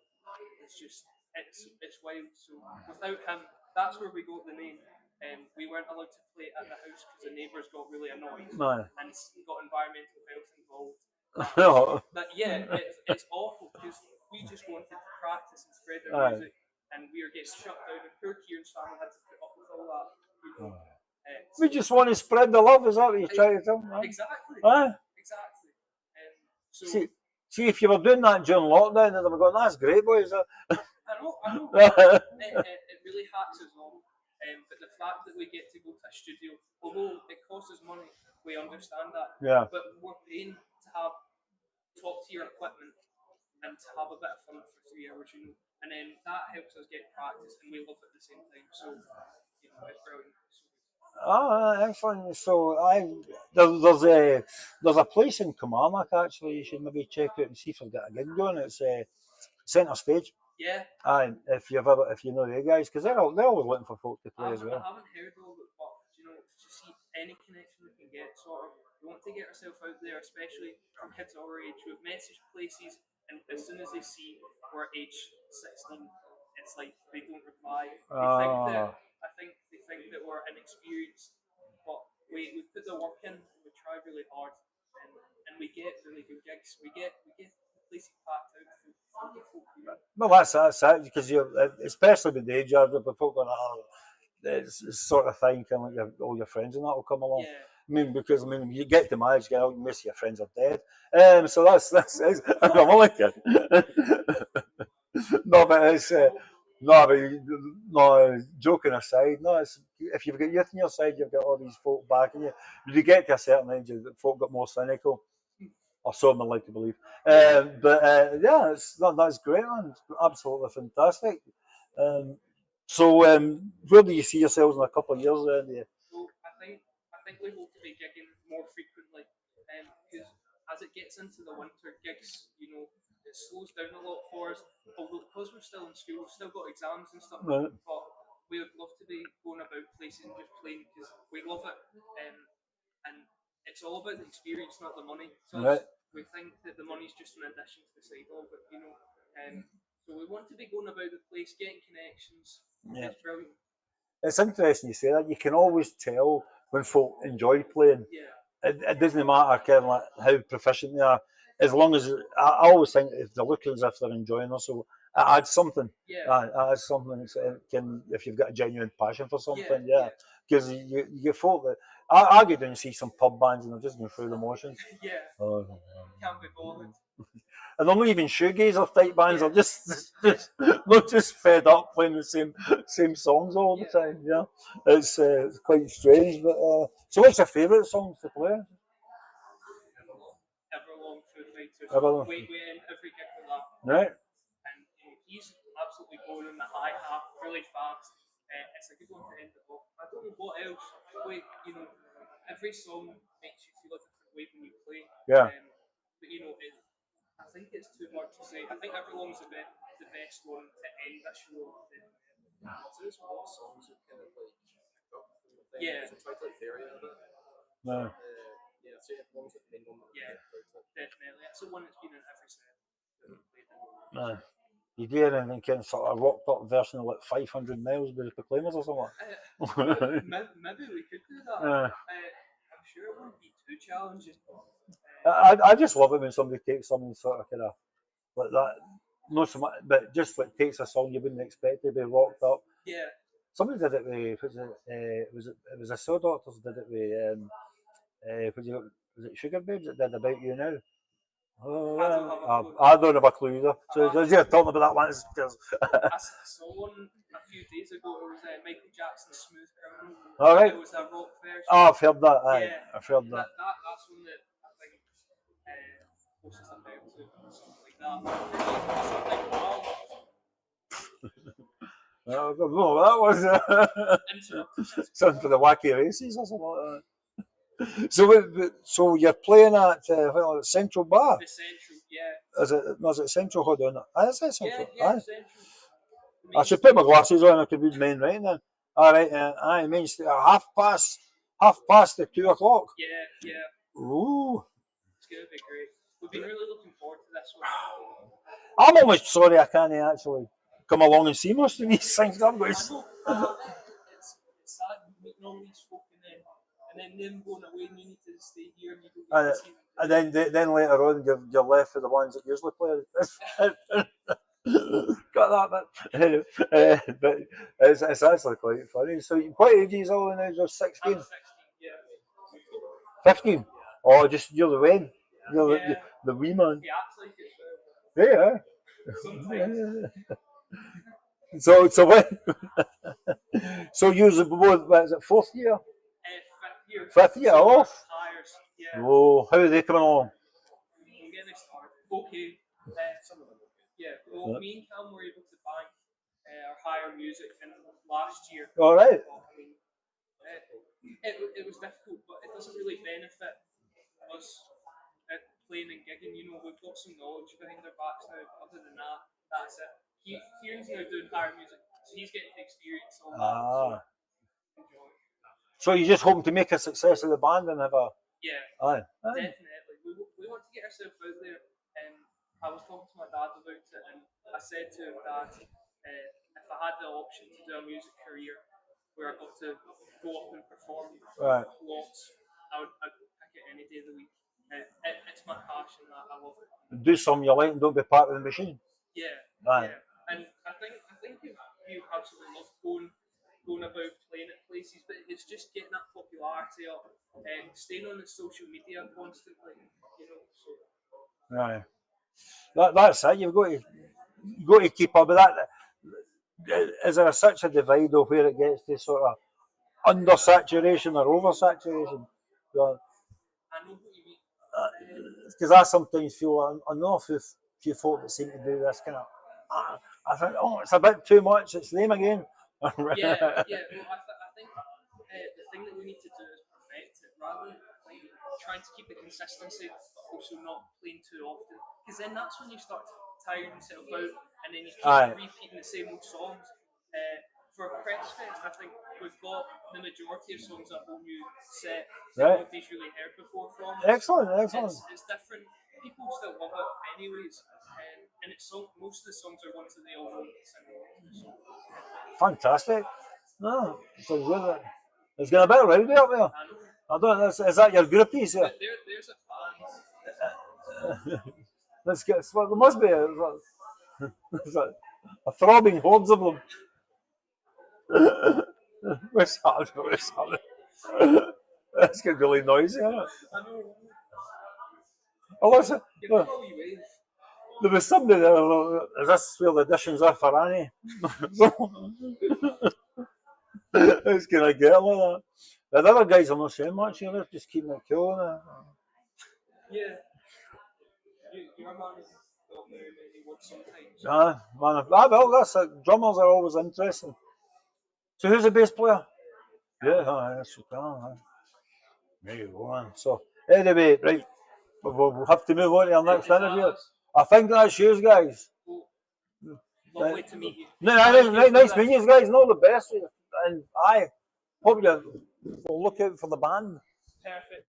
is just it's wild. So without him, that's where we got the name. We weren't allowed to play at the house because the neighbours got really annoyed and got environmental health involved. But yeah, it's awful because we just wanted to practice and spread our music, and we were getting shut down. And poor Kieran's family had to put up with all that. We just want to spread the love. Is that what you're trying to tell me? Exactly. Exactly. So see, if you were doing that during lockdown, then we're going, "That's great, boys." I know. It really hacks us off. But the fact that we get to go to a studio, although it costs us money, we understand that. Yeah. But we're paying to have top tier equipment and to have a bit of fun for 3 hours, and then that helps us get practice, and we love it at the same time. So, it's brilliant. Excellent. So there's a place in Kilmarnock actually. You should maybe check out and see if I've got a gig going. It's Centre Stage. Yeah. If you know the guys, because they're always looking for folk to play as well. I haven't heard of it, but to see any connection we can get, sort of, we want to get ourselves out there, especially for kids our age. We've messaged places, and as soon as they see we're age 16, it's like they don't reply. I think they think that we're inexperienced, but we put the work in, we try really hard, and we get really good gigs. We get the places packed out for folk here. Well, that's it, because especially with the age of the folk going, it's sort of thing, kind of like all your friends and that will come along. Yeah. Because you get to my age, most of your friends are dead. So that's I'm only kidding. No, but it's no. Joking aside, no. It's if you've got youth on your side, you've got all these folk backing you. When you get to a certain age, folk get more cynical. Or so I'd like to believe. Yeah, that's great, man. It's absolutely fantastic. So where do you see yourselves in a couple of years then? Well, I think we hope to be gigging more frequently, because as it gets into the winter, gigs, it slows down a lot for us. Although because we're still in school, we've still got exams and stuff, Right. but we would love to be going about places and just playing because we love it, and it's all about the experience, not the money. So we think that the money's just an addition to the side of it, So we want to be going about the place, getting connections. Yeah. It's brilliant. It's interesting you say that. You can always tell when folk enjoy playing. Yeah. It doesn't matter kind of like how proficient they are, as long as I always think if they're looking as if they're enjoying it, so it adds something. Yeah. It adds something. If you've got a genuine passion for something, because you get folk that I get down and see some pub bands and they're just going through the motions. Yeah. Can't be bothered. And they're not even shoegazer type bands. They're just fed up playing the same songs all the time. Yeah, it's quite strange. But so, what's your favourite songs to play? Everlong, Foo Fighters. Everlong. We end every gig with that. Right. And he's absolutely going in the high half really fast. It's a good one to end it off. I don't know what else. Every song makes you feel a different way when you play. Yeah. But I think it's too hard to say. I think Everlong's the best one to end a show with. So there's more songs that kind of like pick up from the thing. Yeah. So try to like vary it a bit. No. So Everlong's the main one. Definitely. That's the one that's been in every set. No. You do anything kind of sort of rocked up version of like 500 Miles by the Proclaimers or something? Maybe we could do that. I'm sure it wouldn't be too challenging. I just love it when somebody takes something sort of kind of like that, not so much, but just like takes a song you wouldn't expect to be rocked up. Yeah. somebody did it with it was a Soul Doctors did it with was it Sugar Babes that did About You Now? Oh, I don't have a clue. I don't have a clue either. So you're talking about that one. I saw one a few days ago. It was Michael Jackson's Smooth Criminal. All right. It was a rock version. Oh, I've heard that. Aye, Yeah. I've heard that. That's one that I think closest I've been to something like that. Something wild. I don't know what that was. Interrupted. Something for the wacky races or something like that. So you're playing at Central Bar? The Central, yeah. Is it Central? Hold on. Is it Central? Yeah, Aye. Central. I should put my glasses on. I could read main right then. All right. Aye, Main Street. Half past the 2 o'clock. Yeah. Ooh. It's gonna be great. We've been really looking forward to this one. I'm almost sorry I can't actually come along and see most of these things. I'm going. It's sad meeting all these folk and then them going away and you need to stay here and you don't get to see them. And then later on, you're left with the ones that usually play. Got that bit. But it's actually quite funny. So, what age is all now? You're 16? I'm 16, yeah. 15? Oh, just you're the Wayne. You're Yeah. the wee man. He acts like it. Yeah. Sometimes. So when? So you what is it? 4th year? 5th year. 5th year So off? Hires, yeah. Oh, how are they coming along? I'm getting started. Okay. Some of them. Yeah. Well, me and Cam were able to bank our higher music in last year. All right. I mean, it was difficult, but it doesn't really benefit us at playing and gigging. You know, we've got some knowledge behind our backs now, but other than that, that's it. Kieran's now doing higher music, so he's getting to experience all that. So enjoy. So you just hoping to make a success of the band and have a... Yeah, Aye. definitely. We want to get ourselves out there, and I was talking to my dad about it, and I said to him, Dad, if I had the option to do a music career where I got to go up and perform lots, I'd pick it any day of the week. It's my passion. I love it. Do something you like and don't be part of the machine. Yeah. Aye. Yeah. And I think you absolutely love going about playing at places, but it's just getting that popularity up and staying on the social media constantly, you know. So Aye. That's it. You've got to keep up with that. Is there such a divide of where it gets to sort of undersaturation or oversaturation? I know what you mean. Because I sometimes feel I know a few folk that seem to do this kind of. I think, it's a bit too much. It's them again. Yeah. Well, I think the thing that we need to do is perfect it rather than trying to keep the consistency, but also not playing too often. Because then that's when you start tiring yourself out, and then you keep repeating the same old songs. For Pressfest, I think we've got the majority of songs a whole new set that nobody's really heard before from us. Excellent. It's different. People still love it anyways, and most of the songs are ones that they all want to sing along to. Fantastic. No, so good. It's getting a bit rowdy up there. I don't know. Is that your groupies here? There's a fans. Let's get. Well, there must be a throbbing hordes of them. What's that? That's getting really noisy, isn't it? I know. Oh, listen. There was somebody there. Is this where the additions are for Annie? It's going to get like that. The other guys are not saying much, you know, just keeping it cool. Yeah. Your man is still very busy work sometimes. Well, that's it. Drummers are always interesting. So who's the bass player? Yeah, that's okay. There you go, man. So, anyway, right, we'll have to move on to our next interview. I think that's you guys. Lovely to meet you. Nice meeting you guys. All the best. And I hope you will look out for the band. Perfect.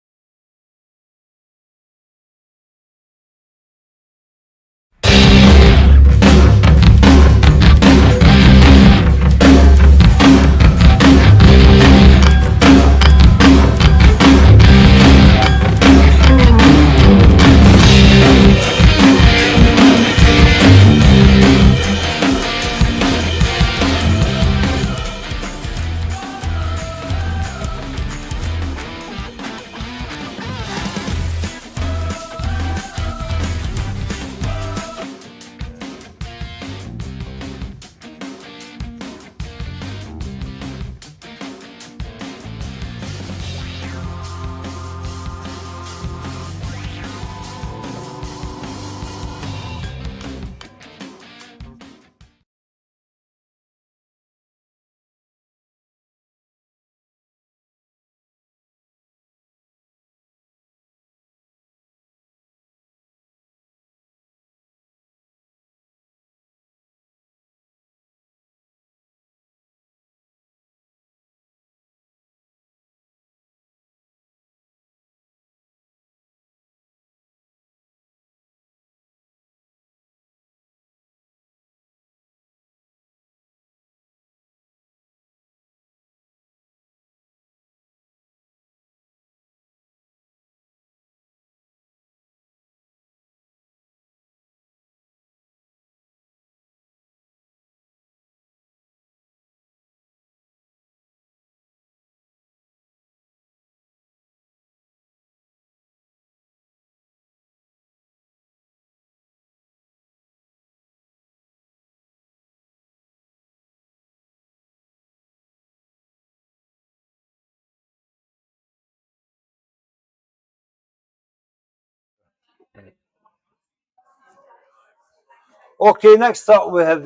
Okay, next up we have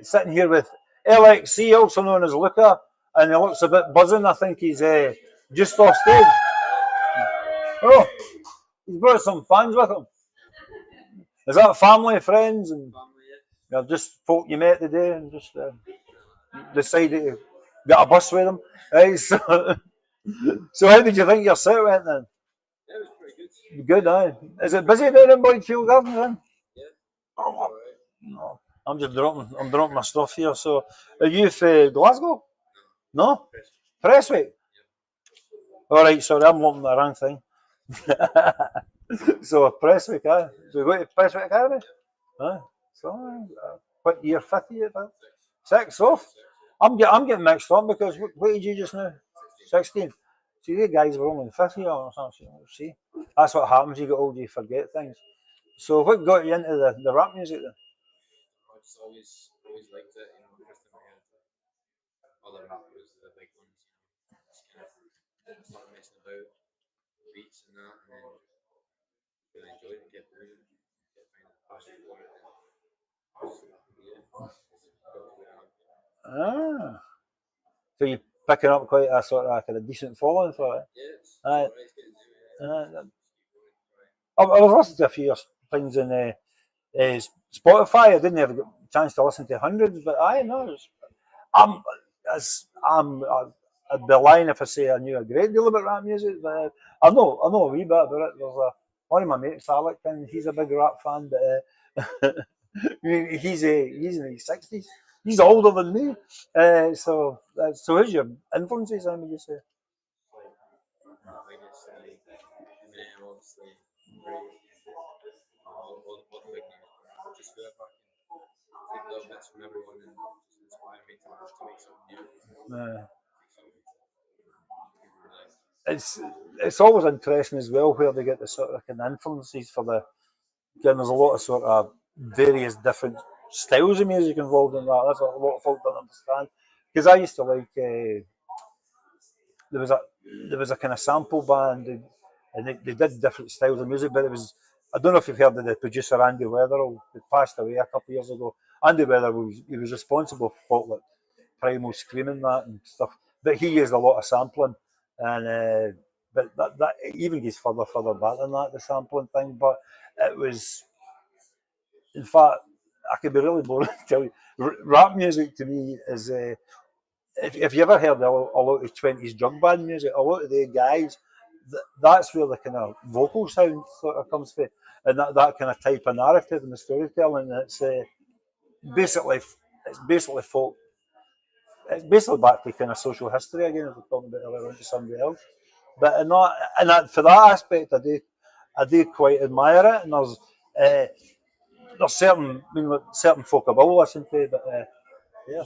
sitting here with LXC, also known as Luca, and he looks a bit buzzing. I think he's just off stage. Oh, he's brought some fans with him. Is that family, friends, and just folk you met today and just decided to get a bus with them? Right, so how did you think your set went then? Yeah, it was pretty good. Good, aye. Is it busy down in Boydfield Gardens then? Yeah. Oh, no. I'm dropping my stuff here. So, are you from Glasgow? No? Presswick? Alright, sorry, I'm looking at the wrong thing. So, Presswick, aye. So, you go to Presswick Academy? Aye. So, what year, fifth year? Six, so? I'm getting mixed up because what age are you just now? 16. See, the guys were only in fifth year or something. See, that's what happens. You get older, you forget things. So, what got you into the rap music then? I just always liked it. First time I heard other rappers, the big ones, just kind of started messing about beats and that, and then really enjoyed it, kept doing it, kept finding a passion for it, and Ah. So you picking up quite a sort of kind of decent following for it. yeah, it's Aye. alright, it's getting to it. I was listening to a few things in Spotify. I didn't ever get a chance to listen to hundreds, but I know I'm I'd be lying if I say I knew a great deal about rap music, but I know a wee bit about it. There's one of my mates, Alec, and he's a big rap fan, but he's in his 60s. He's older than me. So who's your influences? Would you say? Biggest, Eminem, obviously, great, all the big names, but just whoever I can take little bits from everyone and just inspire me to make something new. Uh, Make something it's always interesting as well where they get the sort of kind of influences for the. Again, there's a lot of sort of various different styles of music involved in that. That's what a lot of folk don't understand. Because I used to like there was a kind of sample band and they did different styles of music, but it was I don't know if you've heard of the producer Andy Weatherall, who passed away a couple of years ago. Andy Weatherall was responsible for folk like Primal Screaming that and stuff, but he used a lot of sampling and but that even goes further back than that, the sampling thing. But it was, in fact, I could be really boring to tell you. Rap music to me is if you ever heard a lot of 20s drug band music, a lot of the guys, that's where the kind of vocal sound sort of comes from, and that kind of type of narrative and the storytelling. It's basically it's basically folk. It's basically back to kind of social history again, as we're talking about earlier on to somebody else. But for that aspect, I do quite admire it, and there's certain folk I will listen to, but yeah.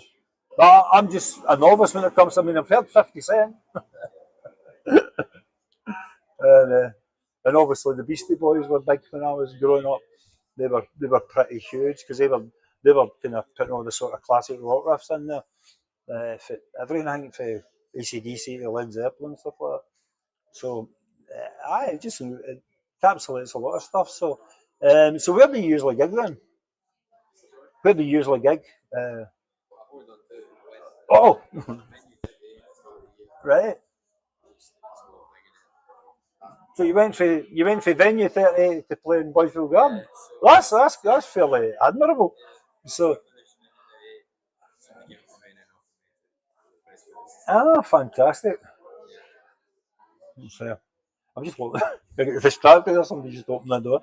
But I'm just a novice when it comes to. I mean, I've heard 50 Cent, and obviously the Beastie Boys were big when I was growing up. They were pretty huge because they were kind of putting all the sort of classic rock riffs in there. For everything for AC/DC to Led Zeppelin and stuff like that. So, it just encapsulates a lot of stuff. So where do you usually gig then? Where do you usually gig? Oh, right. So you went for venue 38 to play in Boyfield Garden. That's fairly admirable. So, fantastic. So, I'm just looking. Distracted or somebody just opened the door.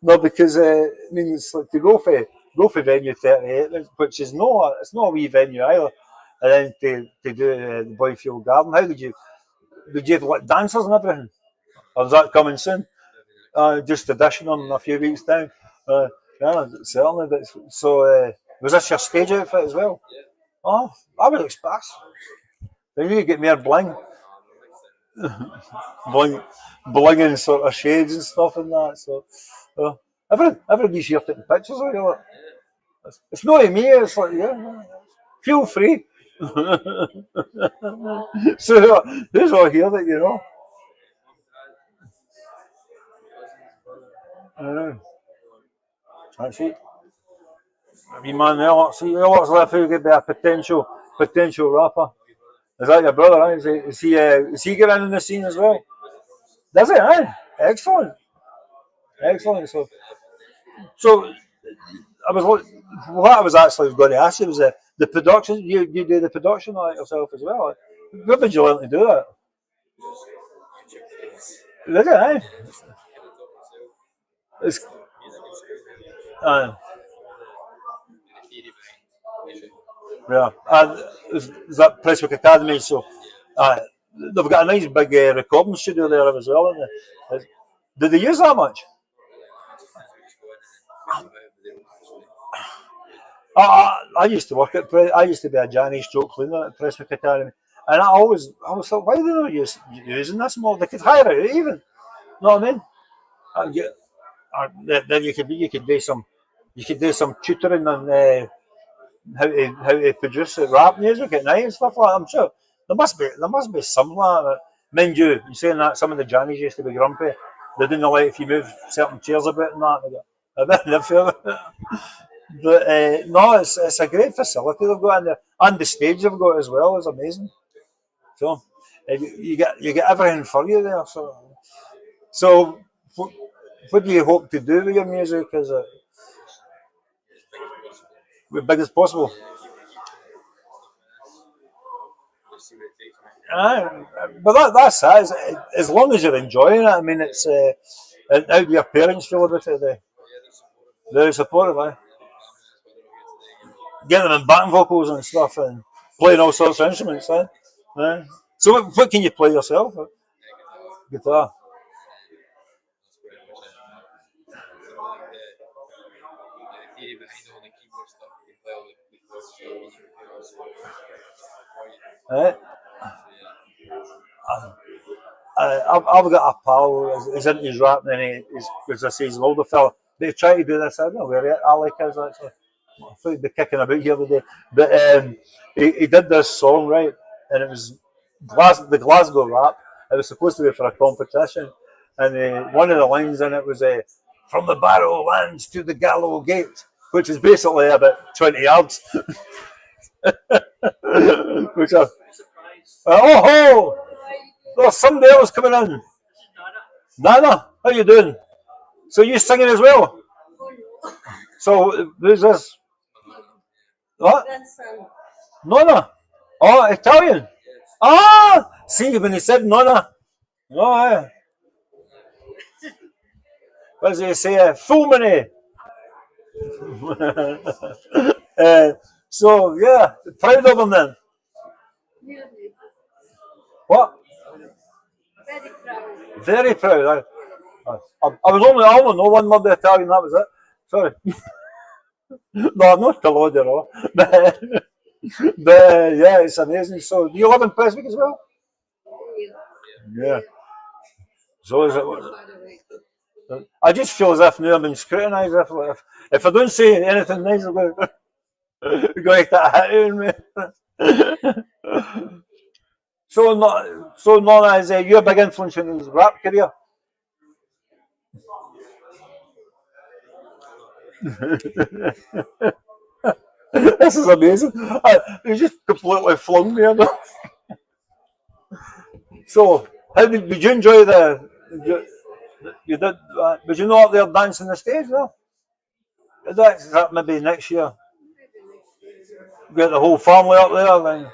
No, because I mean, it's like to go for venue 38, which is it's not a wee venue either, and then to do the Boyfield Garden. How did you have like dancers and everything? Or is that coming soon? Just auditioning in a few weeks' time. Yeah, certainly. Was this your stage outfit as well? Oh, I would expect. Then you get more bling, blinging sort of shades and stuff and that. So, everybody's here taking pictures of you. It's not me. It's like yeah, feel free. So who's all here that you know? That's it. I mean, man, he looks like he could be a potential rapper. Is that your brother? Eh? Is he getting in the scene as well? Does he? Eh? Excellent, excellent. So what I was actually going to ask you was the production. You do the production on it yourself as well. Where did you learn to do that? Did it? Eh? It's, uh, yeah, and is that Presswick Academy? So they've got a nice big recording studio there as well. Did they use that much? I used to work at I used to be a Johnny stroke cleaner at Presswick Academy, and I always thought, why are they not using this more? They could hire it even. You know what I mean? And then you could do some tutoring on how to produce rap music at night and stuff like that. I'm sure there must be something like that. Mind you, saying that some of the Johnnies used to be grumpy. They didn't like if you move certain chairs a bit and that. They got a bit nervous. But no, it's a great facility they've got in there, and the stage they've got as well is amazing. So you get everything for you there. So what do you hope to do with your music? Is it as big as possible? But that's it. As long as you're enjoying it, I mean, it's and how do your parents feel about it? They very supportive, eh? Getting them in backing vocals and stuff, and playing all sorts of instruments, eh? So what can you play yourself? Guitar. Eh? I've got a pal who's into his rap, and as I say, he's an older fella. They try to do this. I don't know where Alec is actually. I thought he'd be kicking about here today, but he did this song right, and it was the Glasgow rap. It was supposed to be for a competition, and one of the lines in it was "From the Barrow Lands to the Gallow Gate," which is basically about 20 yards. Which oh, there's somebody else coming in. Nana, how you doing? So you singing as well? So who's this? What? Nonna. Oh, Italian. Ah, see when he said Nonna. Oh, what does he say? Fulmini. So yeah, proud of him then. What? Very proud. I only know one word of Italian. That was it. Sorry. No, I'm not Claudia, no. But yeah, it's amazing. So, do you live in Prestwick as well? Yeah. So is it? I just feel as if now I'm being scrutinised. If I don't say anything nice about it, you're going to get that hit on me. So Nona, is you a big influence in his rap career? This is amazing. You just completely flung me. So, how did you enjoy you did? Did you know up there dancing the stage? No. Is that maybe next year? Get the whole family up there then.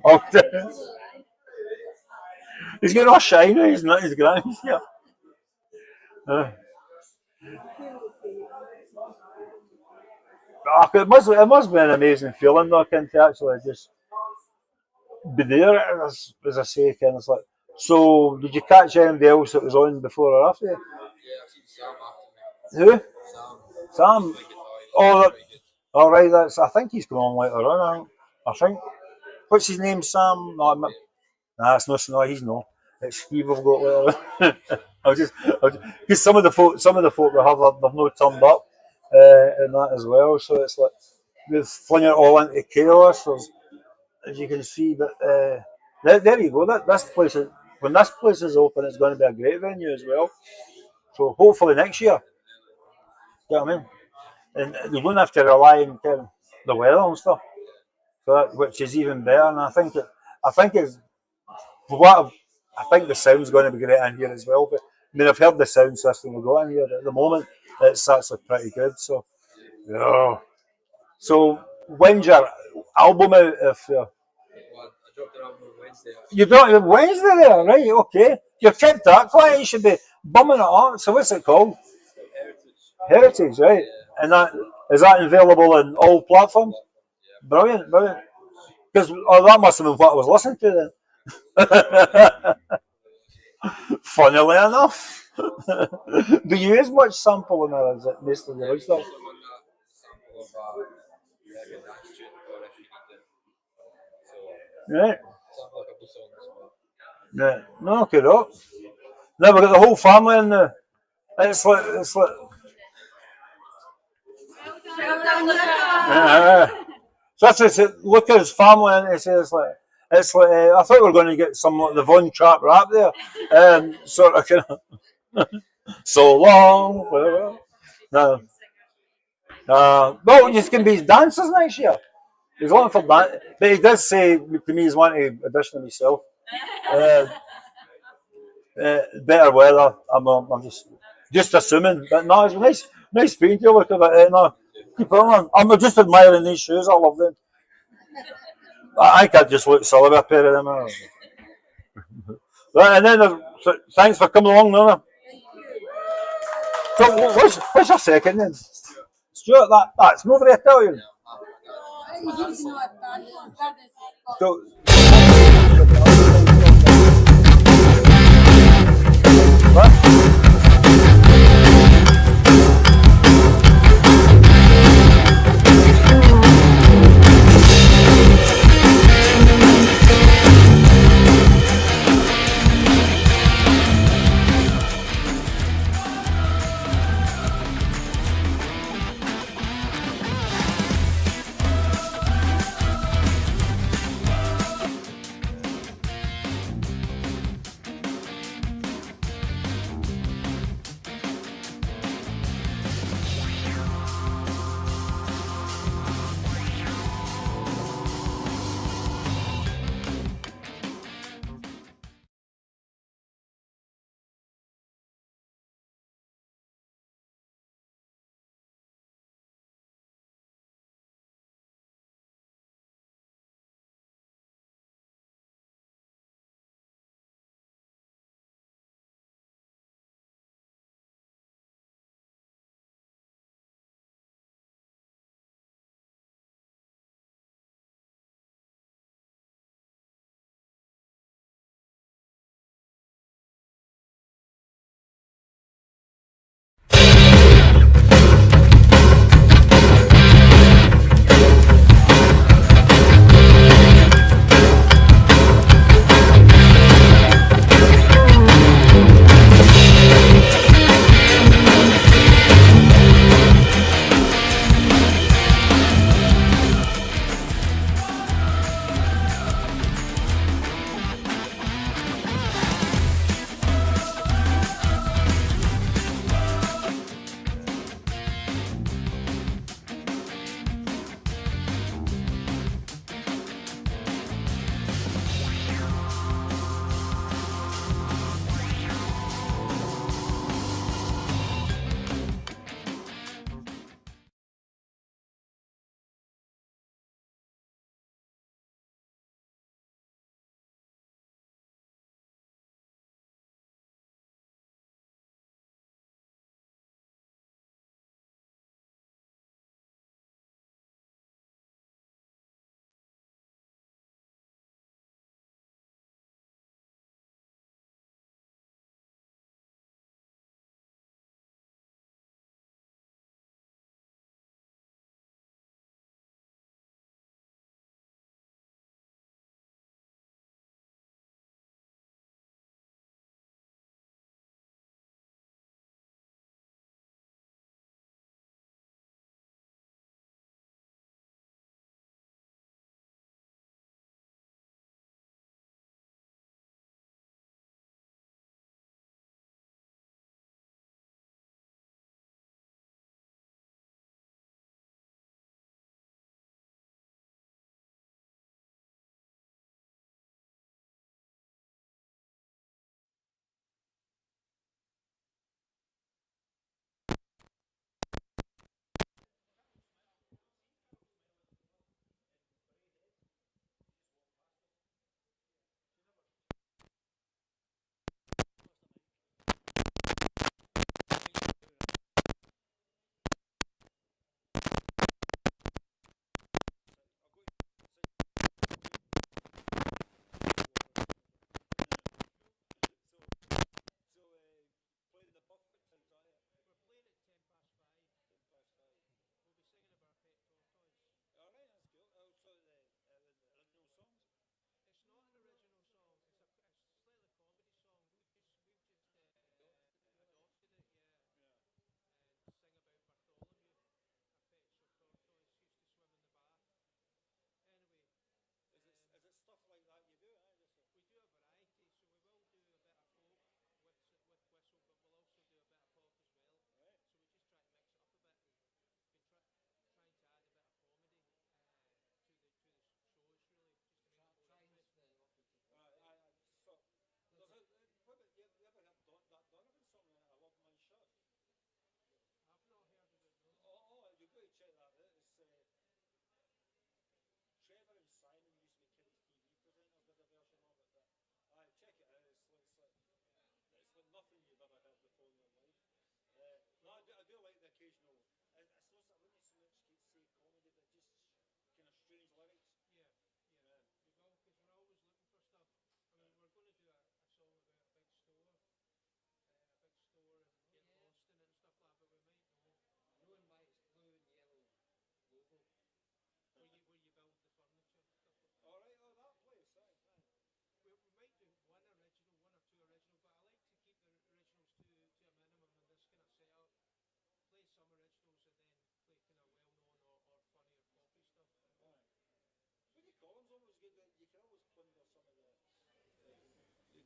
Okay. He's getting all shiny. He's not his grand. Yeah. It must be an amazing feeling though, to actually just be there. As I say, kind of like. So, did you catch anybody else that was on before or after? Yeah, I've seen Sam after me. Who? Sam. Sam. Oh, all right. I think he's going on later on. I think. What's his name? Sam? No, it's not. No, he's not. It's Steve. I've got later. Because some of the folk we have, they've not turned up, and that as well. So it's like we've flung it all into chaos. As you can see, but there you go. This place when this place is open, it's going to be a great venue as well. So hopefully next year, you know what I mean? And you don't have to rely on kind of the weather and stuff, so that, which is even better. And I think it's for what I think the sound's going to be great in here as well. But I mean, I've heard the sound system we've got in here at the moment. It's actually pretty good. So yeah. So when's your album out? If Well, I dropped an album on Wednesday. you don't have Wednesday there, right? Okay, you've kept that quiet. You should be bumming it up. So what's it called? Heritage, right? And that is that available on all platforms? Brilliant, brilliant. Because that must have been what I was listening to then. Funnily enough, do you use much sampling, or is it mostly the right stuff? Right. Yeah. No, okay, no. Now we've got the whole family in the. It's like. So that's it. Look at his family, and it's like. I thought we were going to get some like the Von Trapp rap there, sort of kind of. So long, whatever. No. Well, you can be dancers next year. He's looking for that, but he does say to me he's wanting to audition himself. Better weather. I'm just assuming, but no, it's nice speaking to you. Look at it. No, keep on. I'm just admiring these shoes. I love them. I think I just look silly with a pair of them. Right, and then thanks for coming along, Nona. So what's your second then? Stuart, that's over there, I tell you. So, what?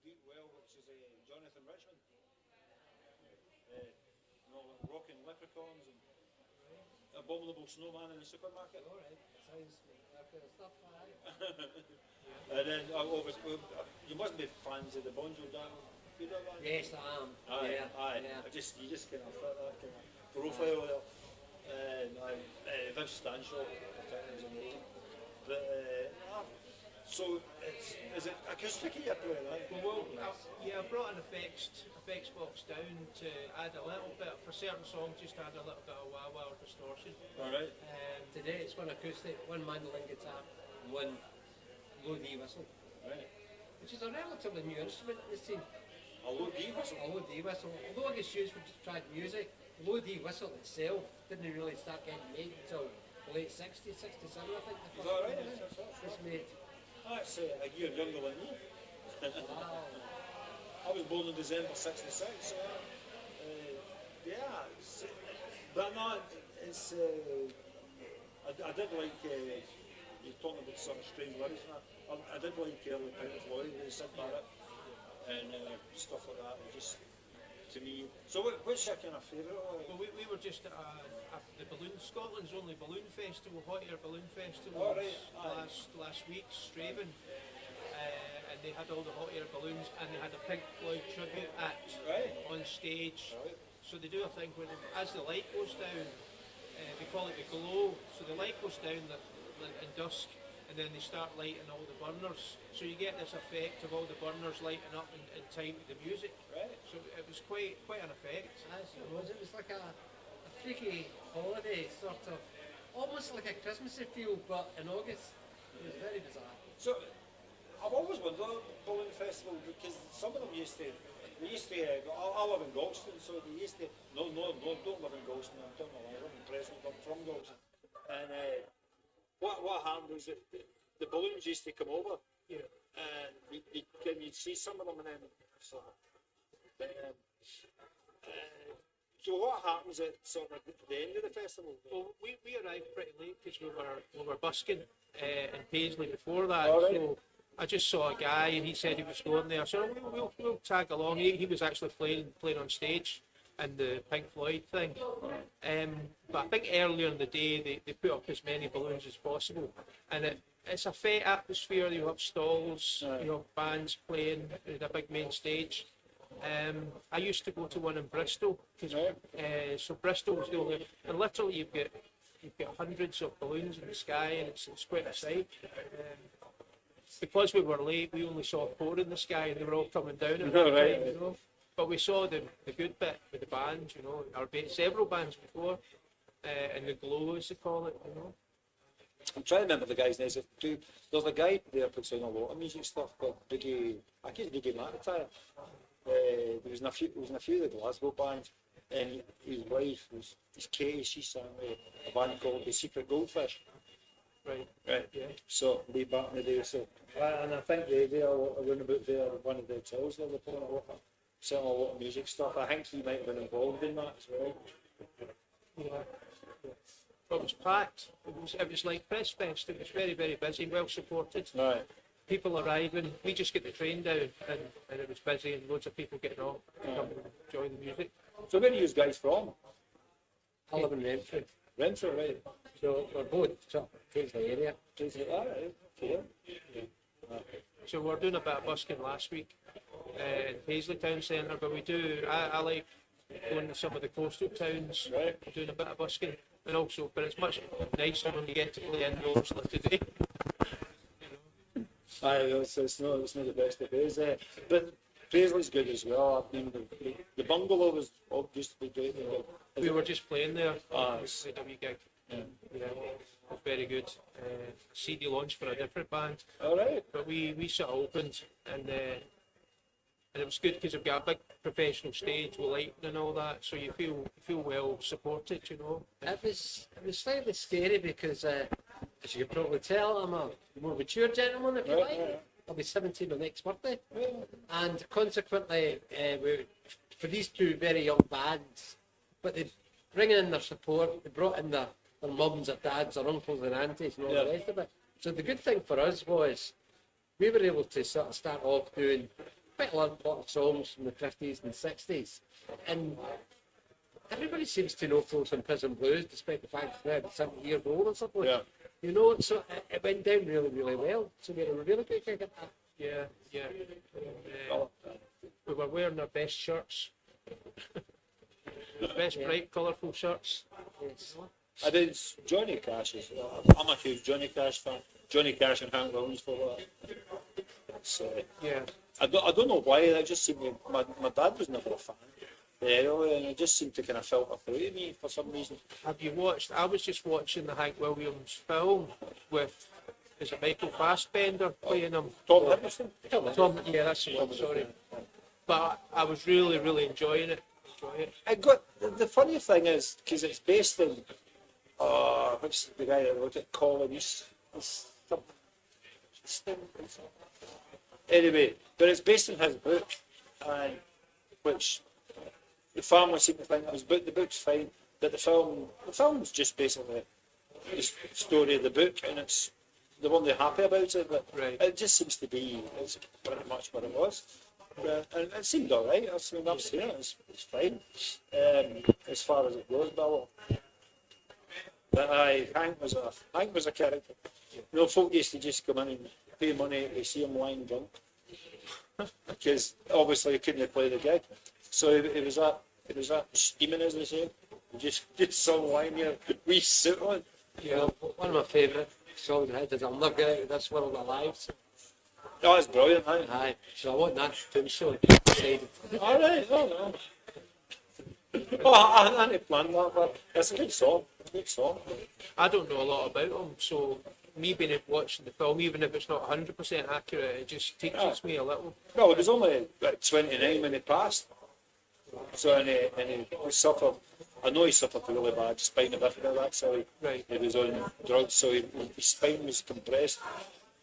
Deep Well, which is Jonathan Richmond. Rocking leprechauns and abominable snowman in the supermarket. Alright, sounds that kind of stuff. And then you mustn't be fans of the Bonjo Dan. You know that? Yes, I am. Aye, Yeah, aye. yeah. You just kind of fit that kind of profile there. And Viv Stanshaw is amazing. But so is it acoustic you're playing? Well, I brought an effects box down to add a little bit for certain songs. Just add a little bit of wah-wah or distortion. All right. Today it's one acoustic, one mandolin guitar, and one low D whistle. Right. Which is a relatively new instrument in the scene. A low D whistle. A low D whistle. Although it gets used for trad music, the low D whistle itself didn't really start getting made until the late 60s, 67 I think the first Right, one was made. That's a year younger than me. Wow. I was born in December '66, so yeah. But no, it's. I did like you're talking about sort of strange lyrics. I did like early Pink Floyd, Sid Barrett, and stuff like that. It just to me. So what's your kind of favourite? Well, we were just at the Scotland's only balloon festival, hot air balloon festival, Oh, right. last week, Straven. And they had all the hot air balloons, and they had a Pink Floyd tribute act on stage. Right. So they do a thing where, as the light goes down, we call it the glow. So the light goes down in dusk, and then they start lighting all the burners. So you get this effect of all the burners lighting up in time to the music. Right. So it was quite an effect. I suppose it was like a freaky holiday, sort of, almost like a Christmassy feel, but in August. It was very bizarre. So I've always wondered about balloon festival because some of them used to. I live in Galston, so they used to. No, don't live in Galston. I'm talking about I live in Pressfest. I'm from Galston. And what happened was that the balloons used to come over, and you'd see some of them, and then so. So what happens at sort of the end of the festival? Well, we arrived pretty late because we were busking in Paisley before that. All right. So I just saw a guy and he said he was going there. So we'll tag along. He was actually playing on stage in the Pink Floyd thing. But I think earlier in the day they put up as many balloons as possible, and it's a fete atmosphere. You have stalls, you have bands playing at a big main stage. I used to go to one in Bristol, so Bristol was the only, and literally you've got hundreds of balloons in the sky, and it's quite a sight. Because we were late, we only saw 4 in the sky, and they were all coming down at that time, you know. But we saw the good bit with the bands, you know, several bands before, and the glow, as they call it, you know. I'm trying to remember the guy's name. There's a guy there who puts on a lot of music stuff called Biggie. I think it's Biggie McIntyre. There was in a few of the Glasgow bands, and his wife was Katie. She sang with a band called The Secret Goldfish. Right. Yeah. So way back in the day. So and I think they are around about there. One of the hotels there. They're playing a lot of music stuff. I think he might have been involved in that as well. Yeah. But it was packed. It was like Pressfest. It was very, very busy, well supported. Right. People arriving. We just get the train down, and it was busy, and loads of people getting on to come and enjoy the music. So where are you guys from? I live in Renfrew. Renfrew, right? So we're both sort of Paisley area. Okay. So we're doing a bit of busking last week in Paisley Town Centre, but I like going to some of the coastal towns, doing a bit of busking, and also, but it's much nicer when you get to play indoors like today. It's not the best of days, but Paisley's good as well. I mean, the bungalow was obviously great. We were just playing there. We played a wee gig. Yeah, it was very good. CD launch for a different band. All right. But we sort of opened, and it was good because we've got a big professional stage with lighting and all that, so you feel well supported, you know. It was slightly scary because, as you can probably tell, I'm a more mature gentleman, if you like. I'll be 17 on next birthday, and consequently, for these two very young bands, but they bringing in their support, they brought in their mums or dads, their uncles and aunties and all the rest of it. So the good thing for us was we were able to sort of start off doing quite a lot of songs from the 50s and 60s, and everybody seems to know Folsom Prison Blues, despite the fact that they're 70 years old or something. Yeah. You know, so it went down really, really well. So we had a really good gig at that. Yeah. We were wearing our best shirts. Best bright, colourful shirts. Yes. I did Johnny Cash. I'm a huge Johnny Cash fan. Johnny Cash and Hank Williams for that. It's, Yeah. I don't know why. I just seemed to, my dad was never a fan. Really, and it just seemed to kind of filter through to me for some reason. Have you watched? I was just watching the Hank Williams film with, is it Michael Fassbender playing him? Tom Hiddleston. Tom, yeah, that's the one. Sorry, but I was really, really enjoying it. I got the funny thing is because it's based in what's the guy that wrote it? Colin East. Anyway, but it's based on his book, and which the family seem to think was the book's fine, but the film's just basically the story of the book, and it's they weren't happy about it, but Right. it just seems to be it's pretty much what it was. And it seemed alright. I've seen it. It's fine as far as it goes. But Hank was a character. You know, folk used to just come in and pay money to see him lying drunk because obviously he couldn't play the gig. So it was that steaming, as they say. Just saw him lying here, wee suit on. Yeah, one of my favourite songs I had is I'll Never Get Out of This World Alive. So, Oh, it's brilliant, aye. aye, so I want that to show. All right, oh no. Oh, I hadn't planned that, but it's a good song. I don't know a lot about him, so me being watching the film, even if it's not 100% accurate, it just teaches me a little. Well, it was only like 29 when he passed. So, and he suffered, I know he suffered really bad spina bifida, that's how he was on drugs, so his spine was compressed.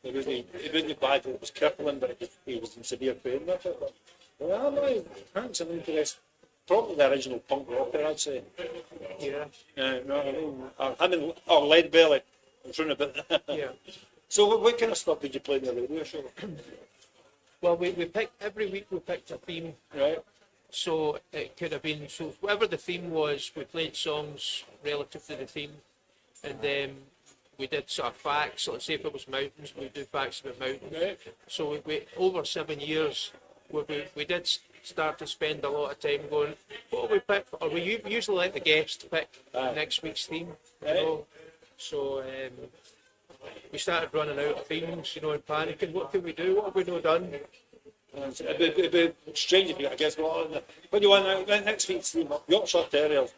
It wasn't bad, it was crippling, but he was in severe pain with it. But, well, no, Hank's an interest. Probably the original punk rocker, I'd say. Yeah. No, I mean, Lead Belly, I'm trying to bit. Yeah. So what kind of stuff did you play in the radio show? Well, we picked, every week we picked a theme. Right. So it could have been, so whatever the theme was, we played songs relative to the theme. And then we did sort of facts, let's say if it was mountains, we do facts about mountains. Right. So we over 7 years, we did start to spend a lot of time going, what do we pick? Or we usually let the guest pick next week's theme. You know? So we started running out of themes, and panicking. What can we do? What have we not done? It'd be strange if you, I guess, what do you want next week's theme? Yorkshire Terriers.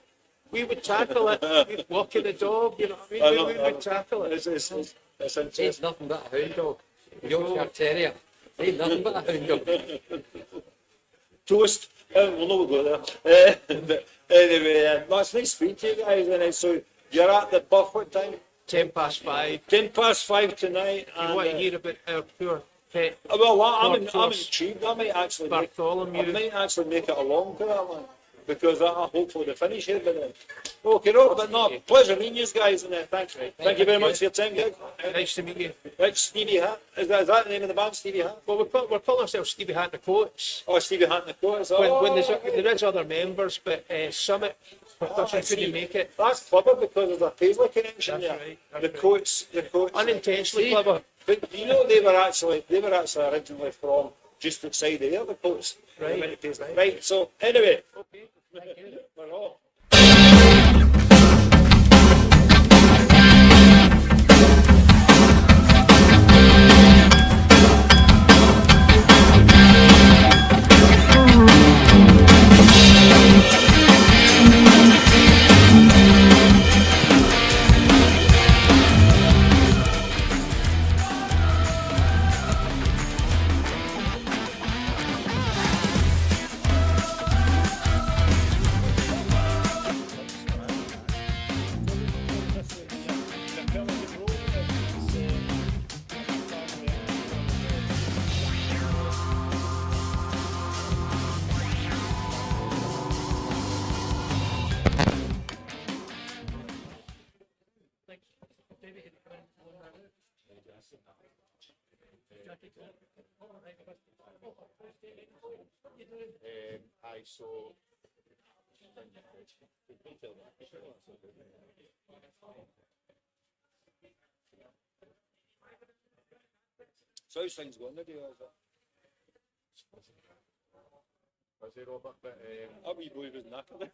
We would tackle it, walking the dog, you know what I mean? We would tackle it. It's interesting. It's nothing but a hound dog. Yorkshire Terrier. Ain't nothing but a hound dog. Toast. We'll not go there. But anyway, that's nice speaking to you guys. And so you're at the Buff what time? 5:10. 5:10 tonight. You want to hear about our poor pet? Well, I'm intrigued. I might actually Bartholomew. I might actually make it along to that one because I hopefully the finish here. But then, okay, no, but no, pleasure meeting you guys, and thank you very much for your time, guys. Nice to meet you. Right, Stevie Hat. Is that the name of the band, Stevie Hat? Well, we're calling ourselves Stevie Hat and the Coats. Oh, Stevie Hat and the Coats. When there is other members, but Summit Percussion couldn't make it. That's clever because there's a Paisley connection That's there. right, The Coats. Unintentionally clever. But you know they were actually originally from just outside there, the Coats. Right. Right. So anyway. Okay. Thank you. We're off. Aye, so. So how's things going today? Was he Robert? But That wee boy was knackered.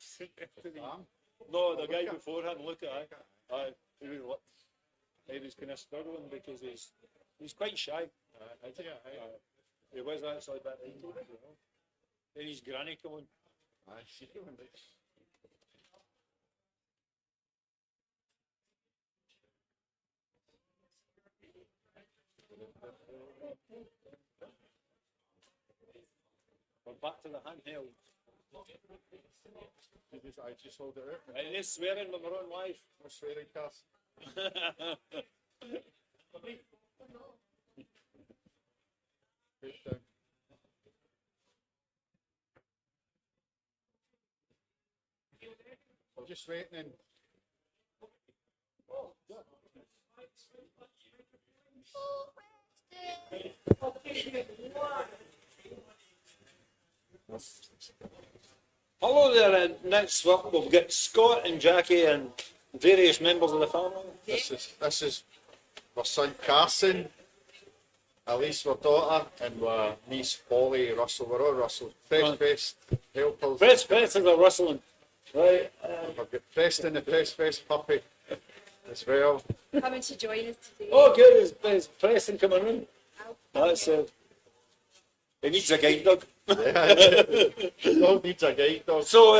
No, the guy beforehand, look at that. He was kind of struggling because he's quite shy. He was actually a bit into it, you know. Then his granny come on. I see him. We're back to the handheld. I just hold it out. And they're swearing when we're on live. No swearing, Cass. Put down. I'm just waiting and Hello there, next up we've got Scott and Jackie and various members of the family. this is my son Carson, Elise, my daughter, and my niece Holly Russell. We're all Russell. Pressfest helpers. Pressfest is a rustling. Right. I've got Preston, the Pressfest puppy, as well. Coming to join us today. Oh, good. Is Preston coming in? That's it. He needs a guide dog. Dog needs a guide dog. So,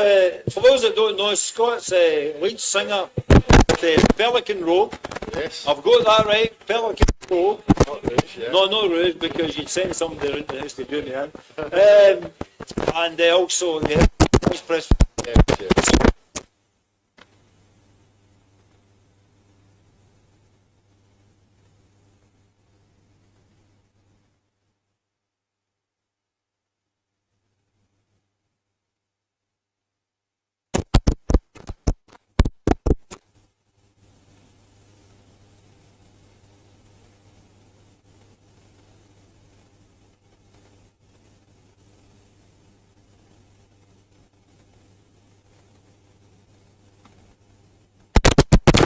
for those that don't know, Scott's lead singer the Pelican Rogue. Yes. I've got that right. Pelican Rogue. Not Rouge, yeah. No, not Rouge, because you'd send somebody around the house to do the end. And also the press. Yes, yes.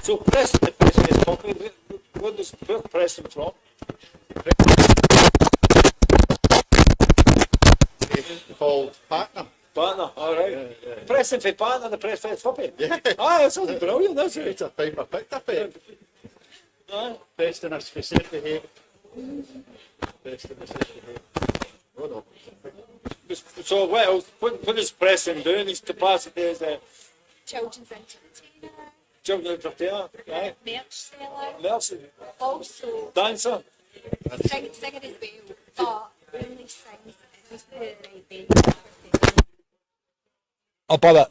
So Preston, the Pressfest company, where's Preston from? Called Partner. Partner, alright. Yeah. Preston for Partner, the Pressfest puppy. Yeah. Ah, that sounds brilliant, that's It's it. a time I picked up it. Aye. Preston is facility here. Preston is facility here. Oh no. So what else? What is Preston doing? His capacity as a Children's entertainer, children entertainer, right? merch seller, Mercy, also dancer. singer as well, but only sings who's the right venue. Above it.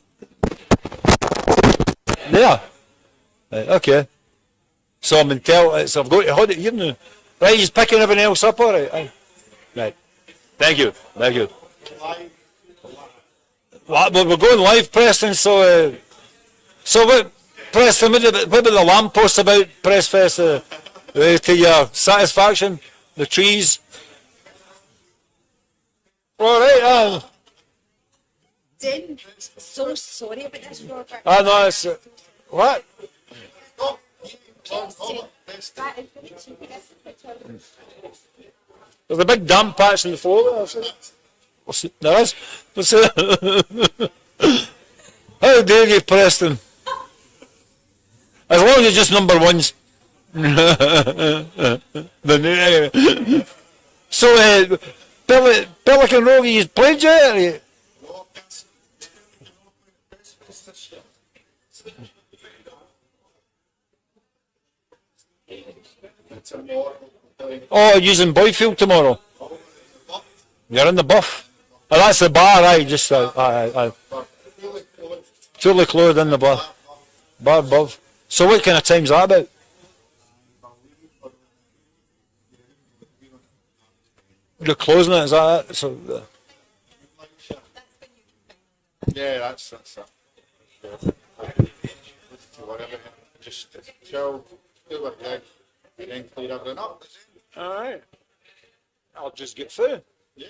There. Right, okay. So I'm in so I've got to hold it here now. Right, he's picking everything else up, alright. Aye. Right. Thank you. Thank you. Well, we're going live, Preston, so what, Preston, what about the lamppost about Pressfest, to your satisfaction? The trees? Alright, Din, so sorry about this, Robert. I know, it's, what? That is very cheeky, this picture. There's a big damp patch in the floor there. There is. How dare you, Preston? As long as you're just number ones. So, Pelican Rogue, you played yet? Oh, using Boyfield tomorrow. You're in the buff. Oh, that's the bar, right? Just fully clothed in the bar above. So what kind of time's that about? You're closing it, is that it? So, Yeah, that's it. Yeah. Whatever. Just chill, do a gig, and then clear everything up. all right. I'll just get through. Yeah.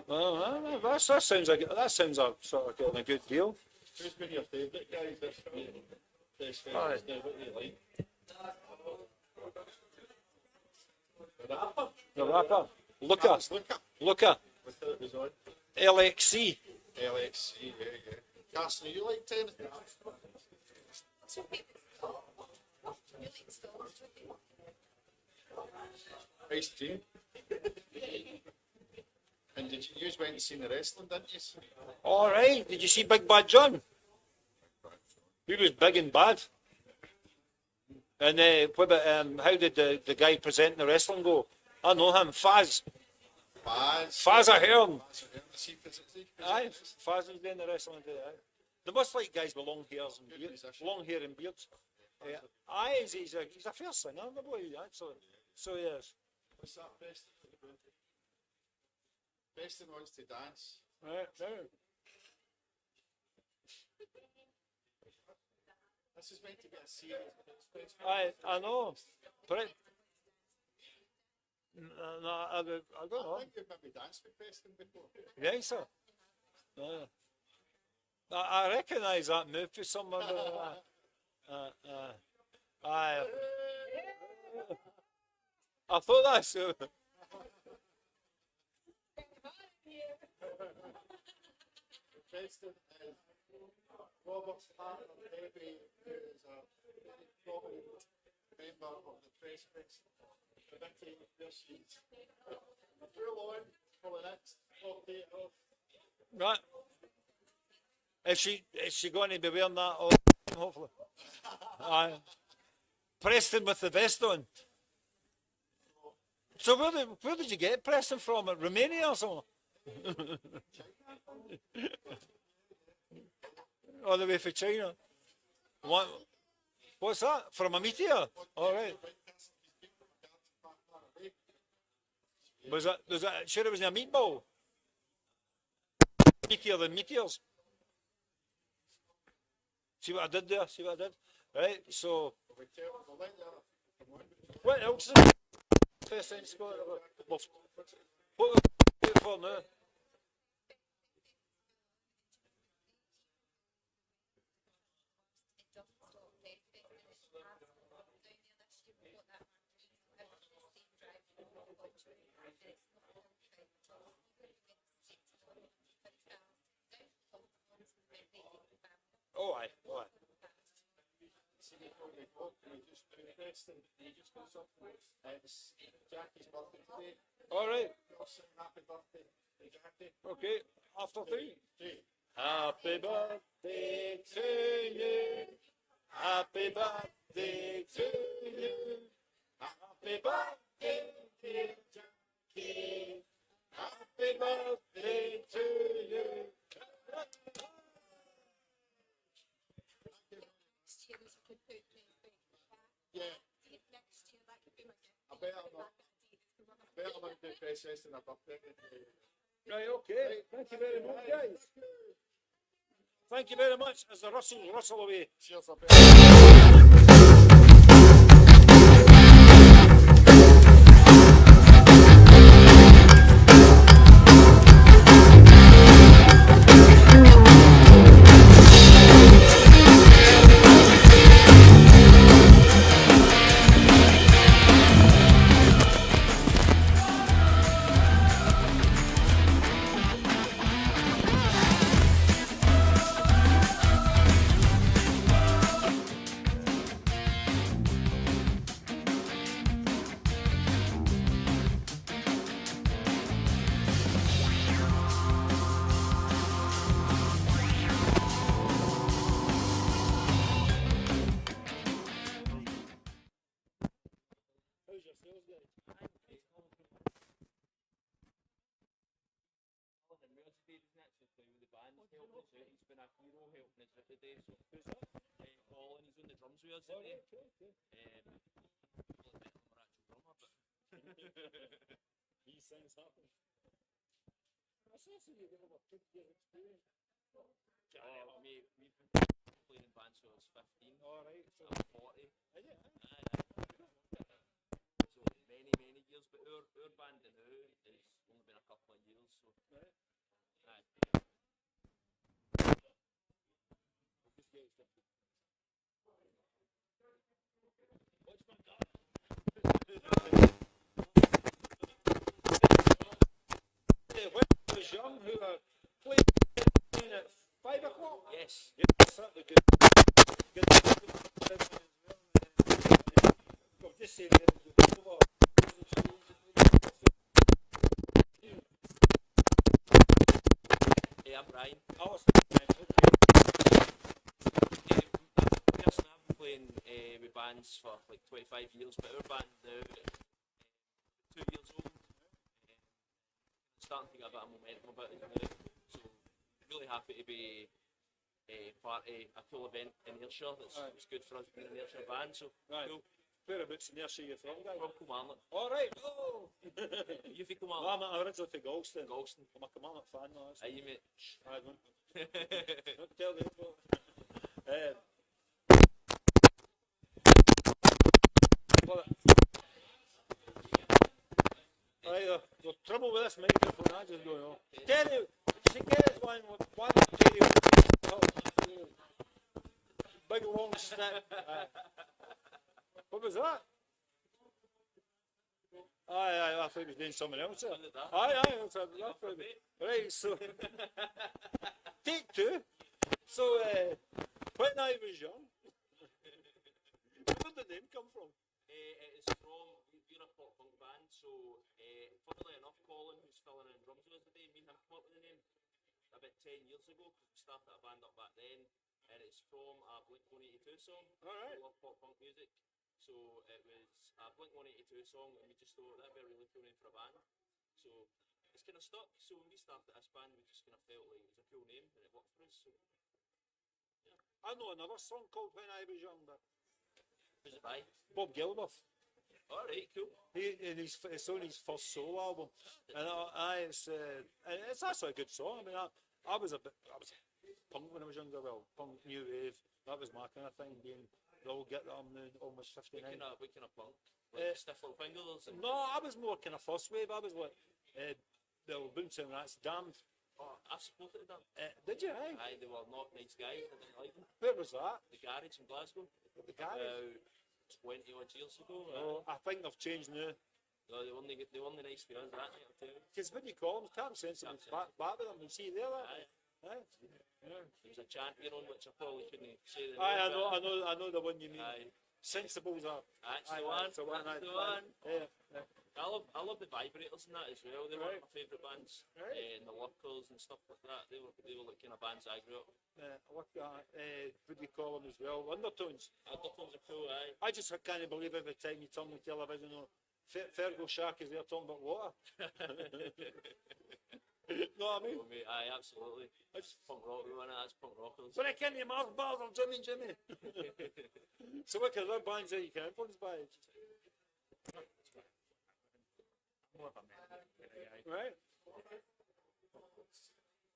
Well, that sounds like a sort of getting a good deal. Who's been your favourite guys this Pressfest? Aye. Now, what do you like? The rapper, Looker. We thought it was on. LXC. LXC, yeah. Carson, you like tennis? Ice tea. And did you went and seen the wrestling, didn't you? All right. Did you see Big Bad John? He was big and bad. And what about, how did the guy presenting the wrestling go? I know him, Faz. Faz Ahern. Aye, Faz is doing the wrestling today. Aye. They must like guys with long hairs and beards. Long hair and beards. Yeah. Aye, he's a fair singer, the boy, actually. So he is. What's that, Preston? Preston wants to dance. Right, right. This is meant to be a serious. I know. No, I don't know. I think you've maybe danced with Preston before. Right, sir. I recognise that move for someone. I thought that's. Preston is Robert's partner, Debbie, who is a prominent member of the Pressfest committee. There she is. Full on for the next 48 hours. Right. Is she going to be wearing that all the time, hopefully? Preston with the vest on. So where did you get Preston from? Romania or something? All the way from China. What's that? From a meteor? All right. Was that sure it was a meatball? Meteor than meteors. See what I did there? See what I did? Right, so what else is first time Scotland? What are we doing for now? Oh, aye. It's Jackie's birthday today. All right. Happy birthday to Jackie. Okay, after three. Happy birthday to you. Happy birthday to you. Happy birthday, dear Jackie. Happy birthday to you. Yeah. I better not do Pressfest in a birthday. Right, okay. Thank you very much, guys. Thank you very much. As the rustle away. Cheers, These things happen. That's also you get over 50 years experience. Mate, we've been playing in bands since I was 15. Alright, so I'm 40. yeah. So many years, but our band now has only been a couple of years. So, aye. What's my God? When I was young, who were playing at 5 o'clock? Yes. Yes, certainly good. Well, just say that. Hey, I'm Brian. Oh, okay. Personally, I've been playing with bands for like 25 years, but our band now, 2 years old, starting to get a bit of momentum about it now. So, really happy to be part of a cool event in Ayrshire. It's good for us being an Ayrshire band. So, cool. Whereabouts in Ayrshire are you from, guys? From Kilmarnock. All right. Oh. You from Kilmarnock? I'm originally from Galston. Galston. I'm a Kilmarnock fan now. Are you, mate? I don't. Don't tell them. The trouble with this microphone, I just don't know. Terry, she gets one Terry. Big long stick. What was that? Aye, I thought he was doing something else there. Right, so take two. So when I was young, where did the name come from? It's from, we're a pop punk band, so funnily enough, Colin, who's filling in drums with us today, me and him came up with the name about 10 years ago, because we started a band up back then, and it's from a Blink-182 song. Alright. We love pop punk music, so it was a Blink-182 song, and we just thought that'd be a really cool name for a band. So it's kind of stuck, so when we started this band, we just kind of felt like it was a cool name, and it worked for us, so yeah. I know another song called When I Was Young, but who's it by? Bob Geldof. Alright, cool. It's on his first solo album, and it's actually a good song. I mean, I was punk when I was younger. Well, punk, new wave. That was my kind of thing. Being the old get that I'm now almost 59. What kind of punk? Like Stiff Little Fingers? No, I was more kind of first wave. I was like the Bouncing Rats, Damned. Oh, I supported them. Did you? Aye, they were not nice guys. I didn't like them. Where was that? The Garage in Glasgow. The Garage. 20 odd years ago. Oh, I think they've changed now. No, they weren't nice to us that night, I'll tell you. Because when you call them, Captain Sensible back with them and see there. Aye. Yeah. There was a chant here on which I probably shouldn't say the Aye, name, I know the one you mean. Aye. Sensibles are. That's the one. That's the one. That's the one. Yeah. I love the Vibrators and that as well. They were Right. my favourite bands. Right. And the Lurkers and stuff like that. They were like kind of bands I grew up. What do you call them as well? Undertones. Undertones are cool, aye. I just can't believe every time you turn the television on, Fergal Shack is there talking about water. Know what I mean? Oh, mate, aye, absolutely. That's punk rock, that's punk rockers. But I can't name Mars Bars or Jimmy. So what kind of bands are you can influenced by? More of a metal kind of guy. Right.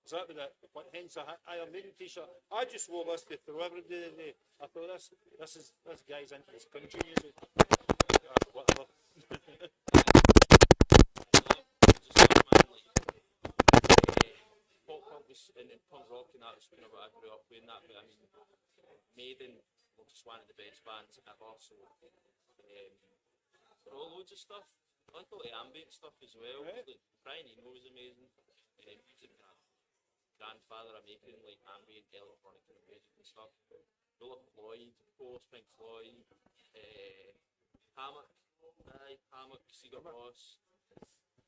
So that was it. Hence a Iron Maiden t-shirt. I just wore this to throw every day today. I thought this guy's into this country music. Whatever. Pop punk was, and punk rock and that was kind of what I grew up with. That, but I mean, Maiden were just one of the best bands ever. So, loads of stuff. I like all the ambient stuff as well. Right. Like Brian Eno was amazing. Music kind of grandfather of making like ambient electronic kind of music and stuff. Roller Floyd, of course, Pink Floyd, Hammock, Sigur Rós,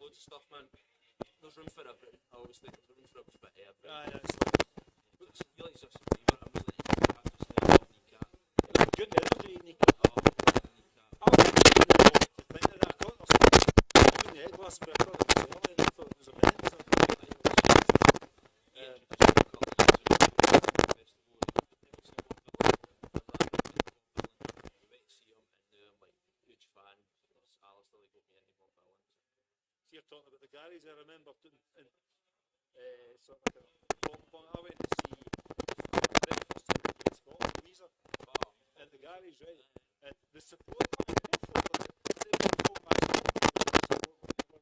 loads of stuff, man. There's room for everything. I always think there's room for a bit of everything. But you like Justin Bieber, I'm really into that just now. I love Kneecap. Good energy, Kneecap. I love Kneecap. I was thinking of that. Doing the head glass record, I thought it was amazing. You're talking about the garage. I remember sort of I went to see Breakfast in Scotland, Weezer, at the garage, right? And the support for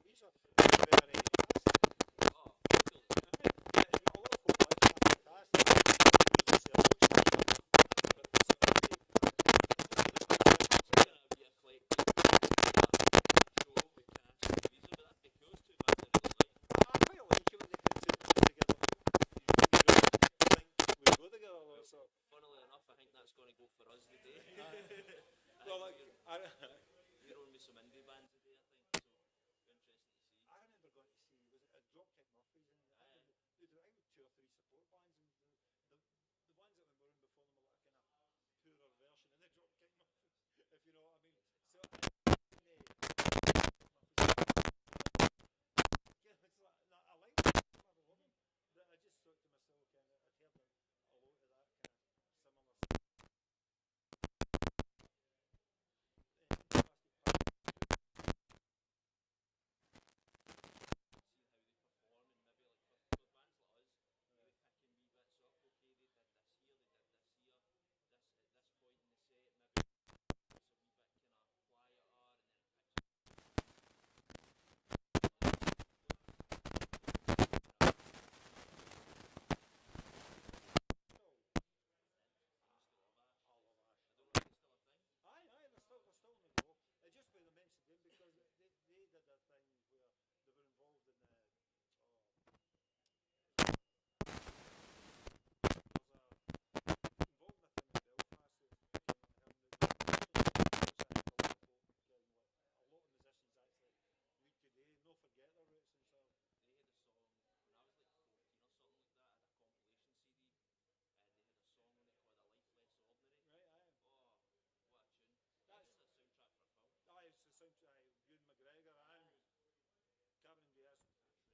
Weezer was very fantastic. Well, like, you're on with some indie bands today, I think. So be interesting to see. I remember going to see, was it a Dropkick Murphys, and they were out with 2 or 3 support bands, and the ones that were in before them were like a kind of poorer version of the Dropkick Murphys, if you know what I mean. So it's like, I like them, I love them, but I just thought to myself, kind of, I'd heard a lot of that kind of similar stuff. Seeing how they perform and maybe like for bands like us, maybe picking wee bits up. Okay, they did this here, they did this here. This at this point in the set, maybe it's a wee bit kind of quieter, and then it picks up. Aye, they're still on the go. It's just when I mentioned them because they did a thing where they were involved in the. Involved in a thing in Belfast that a lot of musicians actually read today, no forget their roots and stuff. They had a song when I was like 14 or something like that. I had a compilation CD, and they had a song on it called "A Life Less Ordinary." Right, aye. Oh, what a tune! That's a soundtrack for a film. Aye, it's the soundtrack. Ewan McGregor and Cameron Diaz. That's right, aye. That's a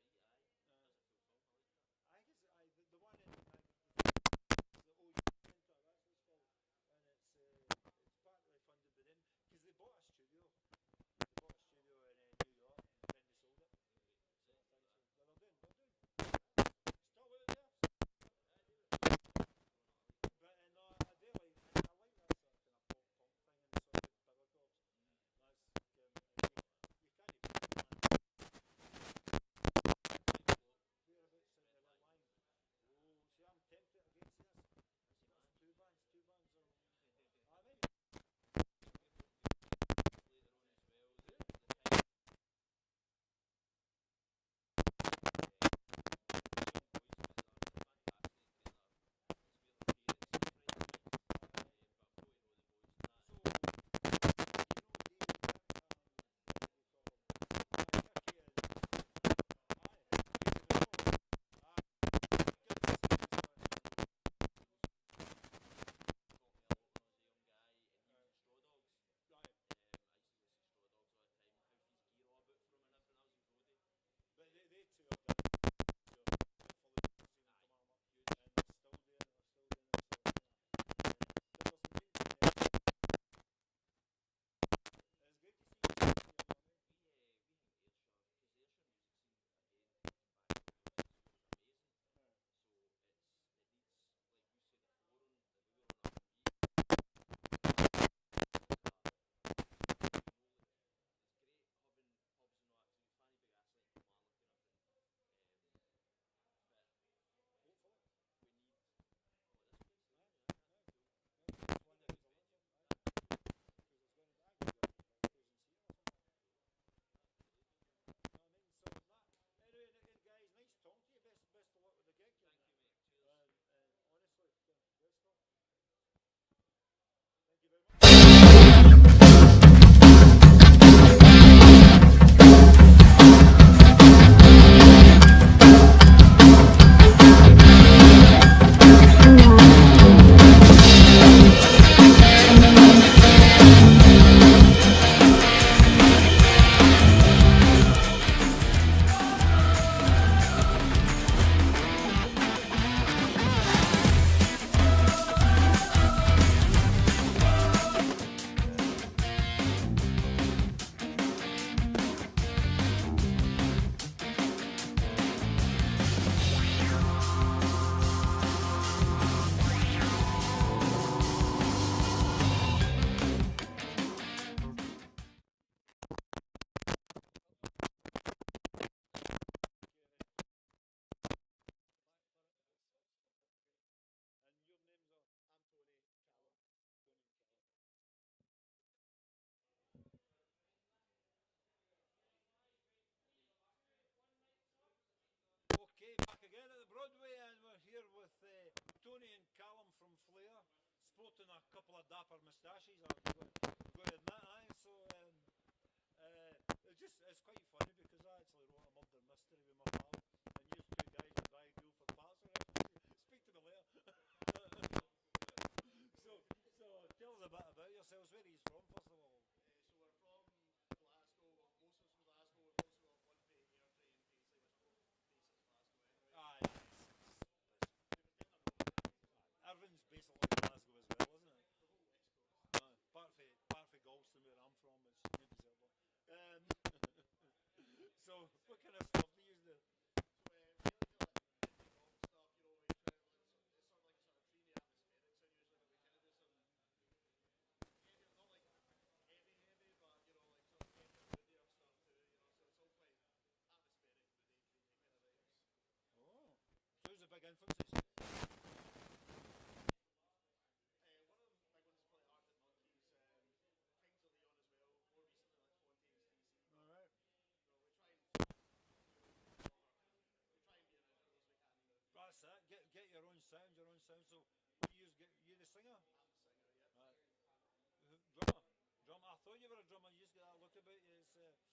cool film. I like that. I guess the one in the OU Centre, that's what it's called, and it's partly funded by them because they bought a studio. They bought a studio in New York, and then they sold it. Sort of thing. So, well, they're doing still out there. But no, I do like I like that sort of kind of pop punk thing and sort of power chords. That's you can't even. Whereabouts in the line? Oh, see, I'm tempted against this. That's two bands are. I mean. Later on as well, the Pink. But they two have done for the scene in Kilmarnock, and they're still doing it. So there's it's great to see you. We think Ayrshire, because the Ayrshire music scene again, looking back at those days, was amazing. So it needs, like we said before, that we were on our own beat. It's great having pubs and all that, because we fanny big ass like Kilmarnock and everything. But hopefully we need this place. It's one that is a little because it's going to I go to Cruising Sea or something. You know what I mean? So anyway, guys, nice talking to you. Best of luck with the gig. Thank you, mate. Cheers. And honestly, good stuff. Thank you very much. Okay, back again at the Broadway, and we're here with Tony and Callum from Flair, sporting a couple of dapper moustaches. We're going to it's quite funny because I actually wrote a murder mystery with my pal, and you two guys are very cool for parts of it. Speak to me later. so, tell us a bit about yourselves. Where are you from, first of all? So we're from Glasgow. Most of us from Glasgow. We've also got one for Airdrie and Paisley, which both based in Glasgow anyway. Everything's basically Glasgow as well, isn't it? The whole West Coast. Apart from Galston, where I'm from, it's maybe Zilver. So, what kind of stuff do you use there? So we like indie rock stuff, you know, we try to, it's sort of like a sort of dreamy atmospheric sound usually, but we kind of do some heavy, not like heavy, but you know, like sort of heavy moodier stuff too, you know, so it's all quite atmospheric, moody, dreamy kind of vibes. Oh, so who's the big influences? One of the big ones is probably Arctic Monkeys, Kings of Leon as well, more recently like Fontaine's DC. Alright. So we try and be around as close as we can. That's it. Get your own sound, So, what do you use? You the singer? I'm the singer, yeah. Drummer. I thought you were a drummer. You just got that look about you. It's,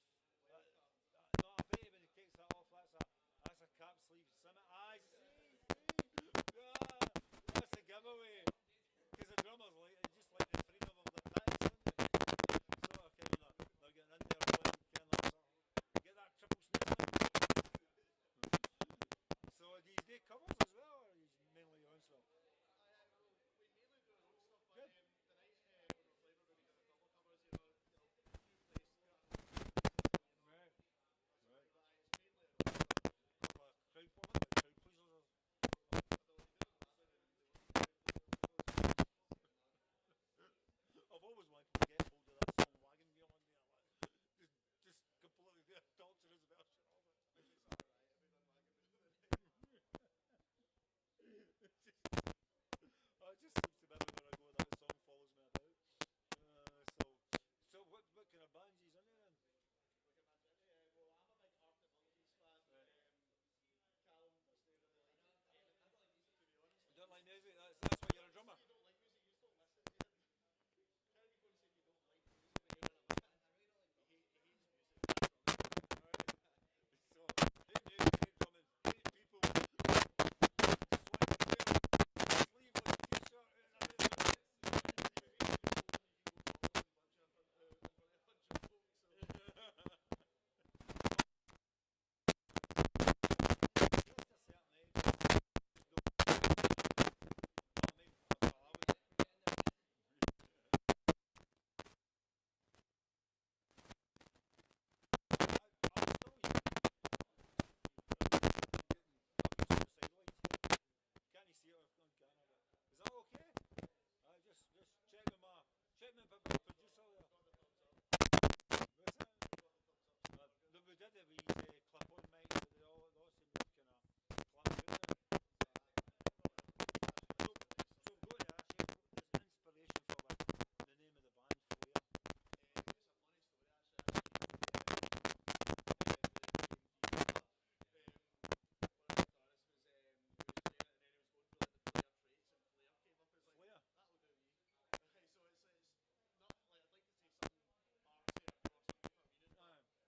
no, I bet you when he takes that off, that's a cap sleeve summit. I see. That's a giveaway. Because the drummers just like the freedom of the tits, isn't it? So they're getting in there playing that song. Get that triple snare. So do you do covers as well, or is mainly your own stuff? We mainly do our own stuff, but Good. the night when we're playing, we're going to do a couple covers, you know, new place, Right. But it's mainly our own stuff. Crowd pleasers. I've always wanted to get hold of that song Wagon Wheel on there, like, just completely the adulterous version of it. It's alright, if we done Wagon Wheel it just seems to be everywhere I go that song follows me about. So what kind of bands he's into then? Well, I'm a big Arctic Monkeys fan. Right. Callum doesn't really like it. I don't like music, to be honest. You don't like music? That's why you're a drummer? You don't like music, you just don't listen to it. You can't be going to say you don't like music when you're in a band. I really don't like music. He hates music. Alright. So, hate music, hate drumming, hate people. Just want to wear a sleeveless t-shirt and everything. Can't you see it on camera? Is that okay? Just check my producer there. What's that? We did a wee clip-on mic, but they all seem to kind of clap out there. So go to actually, there's an inspiration for the name of the band for you. It's a funny story actually. One of the guitarists was playing it and then he was going through like the Flair traits and Flair came up as like, Flair? that'll do me. Okay, so it's not like, I'd like to say something artsy or more some FIFA meaning, but we saw it in a video game and just thought, that's cool. You play FIFA? I used to, I sold my PlayStation now. Well, it's no FIFA, it's called FC 20, because the new one's out the 26th, this month? Next month? This month? This month. I think so. So, something like that, I don't know. Not a player player, but myself, that's what I was wondering about. Flair. There was what's the other one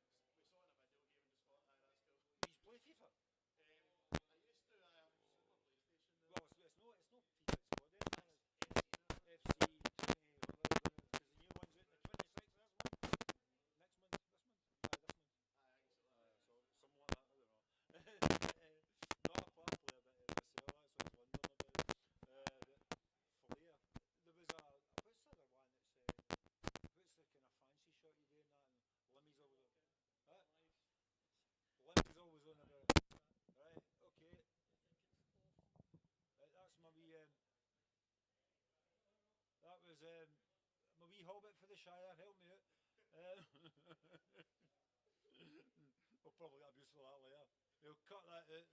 that's, what's the kind of fancy shot you do in that, and Limmy's always on. Limmy's always on about it. Right, okay. That's my wee, that was my wee hobbit for the Shire, help me out. We'll probably get abuse for that later. We'll cut that out.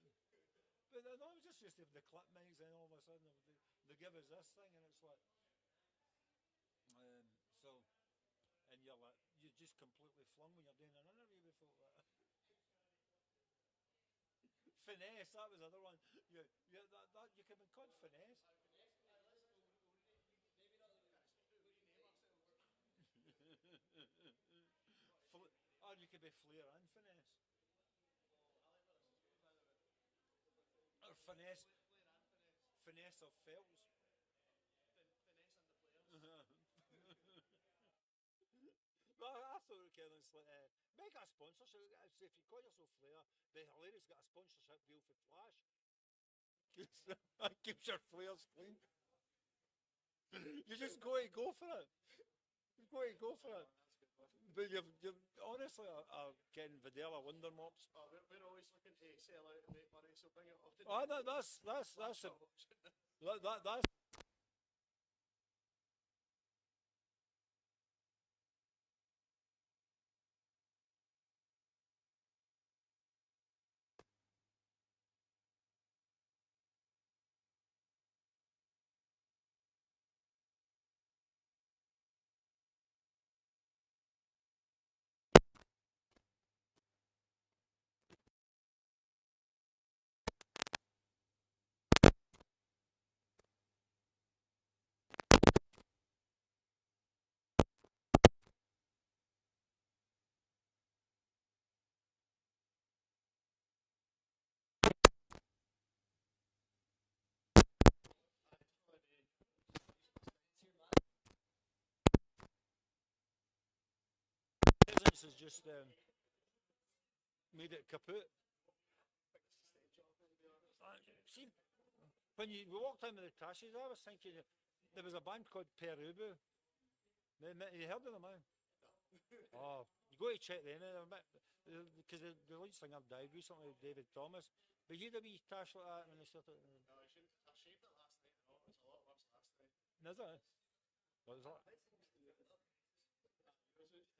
But no, it was just used to the clip mics, and all of a sudden they give us this thing, and it's like, so, and you're just completely flung when you're doing an interview before that. Finesse, that was the other one. You can be called finesse. Or you could maybe flair and finesse. Or finesse. Finesse of fells. Finesse and the players. Well, I thought okay, it's like make a sponsorship. If you call yourself Flair, the hilarious got a sponsorship deal for Flash. Keeps your flares clean. You just go for it. You go for it. But you've honestly getting Videla Wonder Mops. Oh, we're always looking to sell out and make money, so bring it on. Oh, that's presence has just made it kaput. See, when we walked into the Tashies, I was thinking there was a band called Perubu. You heard of them, man? Oh, you got to check them out because the lead singer died recently, David Thomas. But you had a wee tash like that when they started. No, I shaved it last night. No, it was a lot worse last night. Is it? What was that?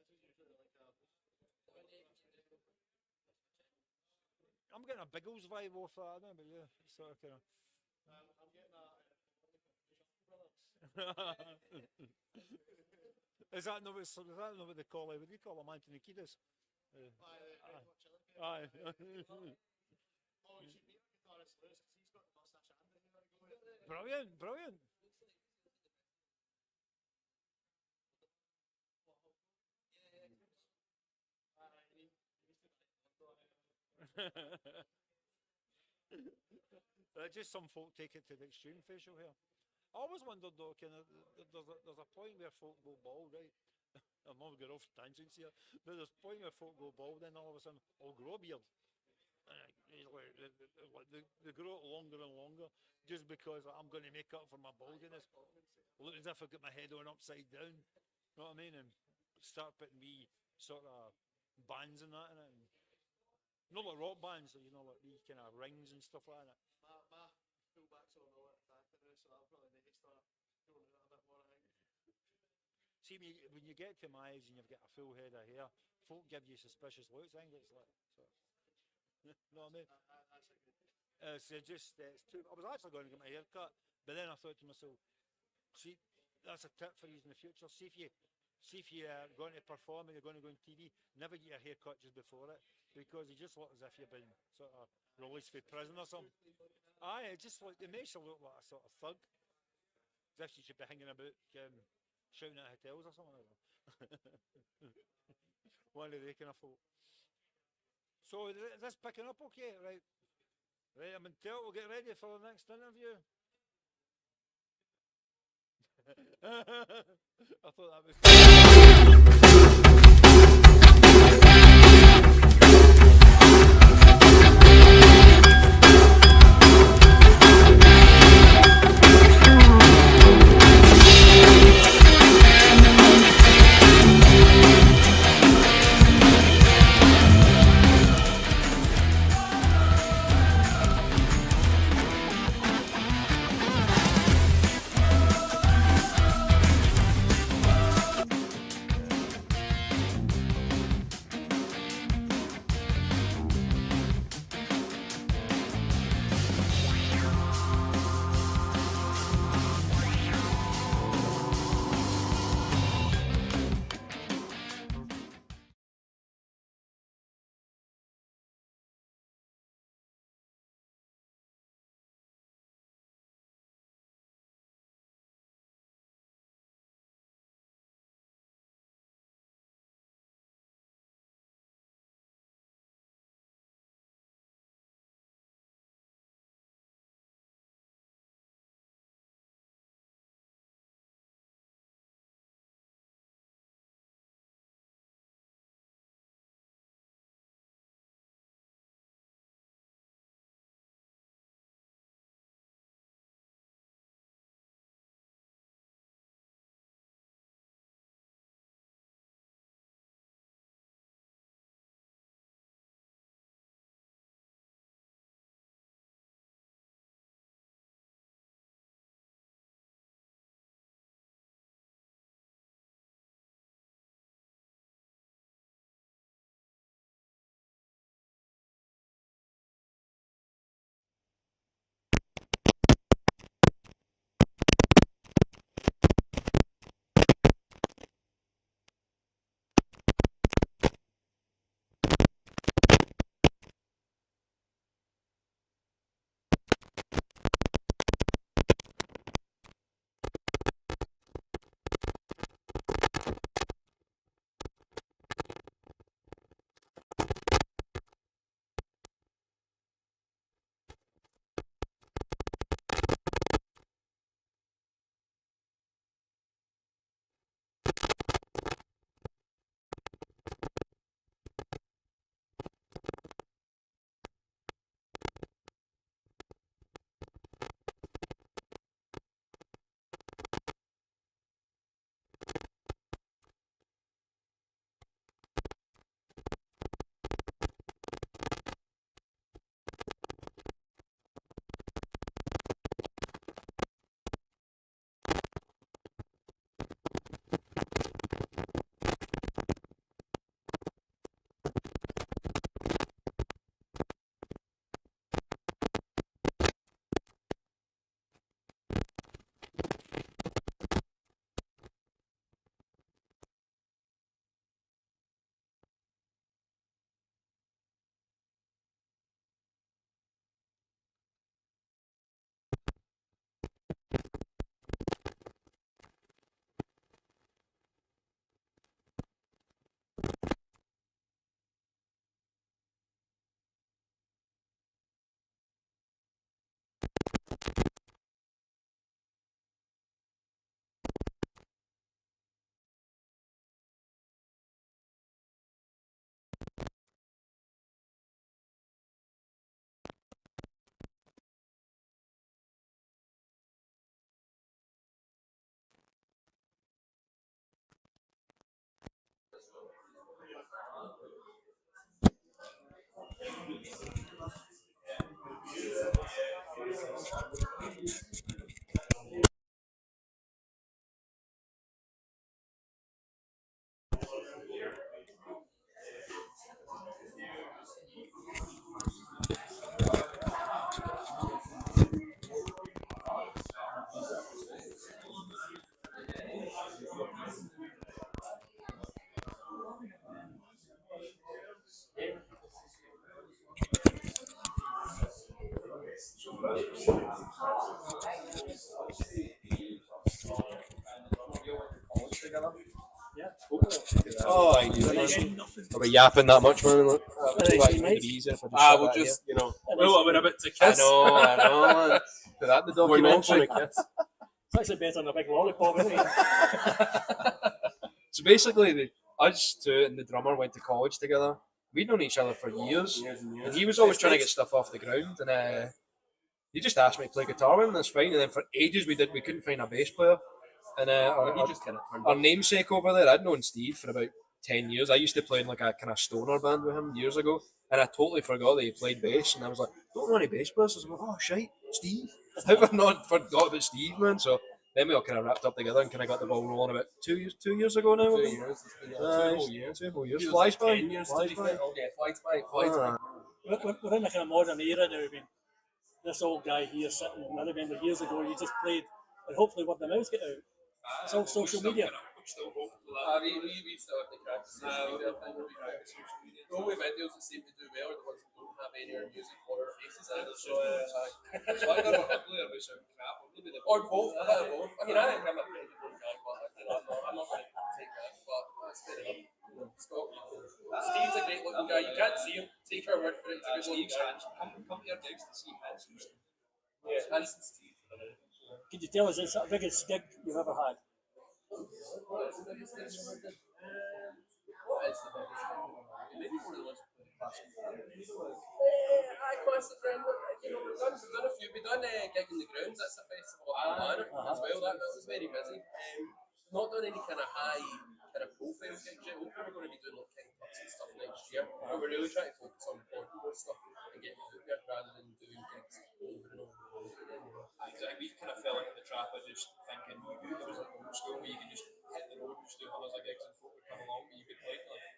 I'm getting a Biggles vibe off that, now, but yeah, sort of kind of. I'm getting Is that not what they call it? What do you call him, Anthony Kiedis? Aye. Oh, you should meet a guitarist Lewis because he's got the mustache and the hair. Brilliant, brilliant. Just some folk take it to the extreme facial hair. I always wondered though, there's a point where folk go bald, right? I'm not going off tangents here, but there's a point where folk go bald and all of a sudden, I'll grow a beard. They grow it longer and longer just because I'm going to make up for my baldness. Look as if I got my head on upside down, you know what I mean? And start putting me sort of bands and that in it. And not like rock bands, you know, like these kind of rings and stuff like that. My fullbacks all know it back there, so I'll probably need to start growing it a bit more, I think. See, when you get to my age and you've got a full head of hair, folk give you suspicious looks. I think it's like, so, you know what I mean? It's too. I was actually going to get my hair cut, but then I thought to myself, see, that's a tip for you in the future. See if you are going to perform and you're going to go on TV, never get your hair cut just before it, because you just look as if you've been sort of released from prison or something. Aye, it makes you look like a sort of thug, as if you should be hanging about shouting at hotels or something like that. One of they kind of folk. So is this picking up okay? Right, I'm in tilt. We'll get ready for the next interview. I thought that was Oh, I do. Are we yapping that much, man? Look, we'll just, you know. Well, we're about to I kiss. know, man. Put that in the We're not documentary. gonna kiss. It's actually better than a big lollipop, isn't it? So basically, us two and the drummer went to college together. We'd known each other for years, and he was always trying to get stuff off the ground. And he just asked me to play guitar with him. That's fine. And then for ages we couldn't find a bass player. And our namesake over there, I'd known Steve for about 10 years. I used to play in like a kind of stoner band with him years ago, and I totally forgot that he played bass. And I was like, don't know any bass players. I was like, oh shite, Steve. How have I not forgot about Steve, man? So then we all kind of wrapped up together and kind of got the ball rolling about 2 years ago now. 2 years. It's been 2 whole years. 2 whole years. Feels Flies like by. 10 years, Flies to be by. fair. Yeah, flies by. We're in a kind of modern era now. I mean, this old guy here sitting, I remember years ago, you just played, and hopefully Word the Mouse get out. It's all social media. We still have to crack the social media thing. The only videos that seem to do well are the ones that don't have any of our music or our faces in it. So I don't know, hopefully we sound crap. Or both. I mean, I think I'm a pretty good guy, but you know, I'm not going to take that. But that's fair enough. Steve's a great looking guy. You can't see him. Take our word for it. He's a good looking guy. Come to your gigs to see Hanson. Yeah, Hanson Steve. Could you tell us it's the biggest gig you've ever had? What is the biggest thing you've ever done? Maybe one of the ones with the passion. I constantly, you know, we've done a few. We've done a gig in the grounds. That's a festival up in Manor as well. That was very busy. Not done any kind of high, kind of profile gigs yet. Hopefully we're going to be doing like King Tuts and stuff next year. But we're really trying to focus on recording stuff and getting it out there rather than doing gigs over and over again. Exactly. We kind of fell into the trap of just thinking it was like old school where you could just hit the road and just do hundreds of gigs and folk would come along, but you could play like.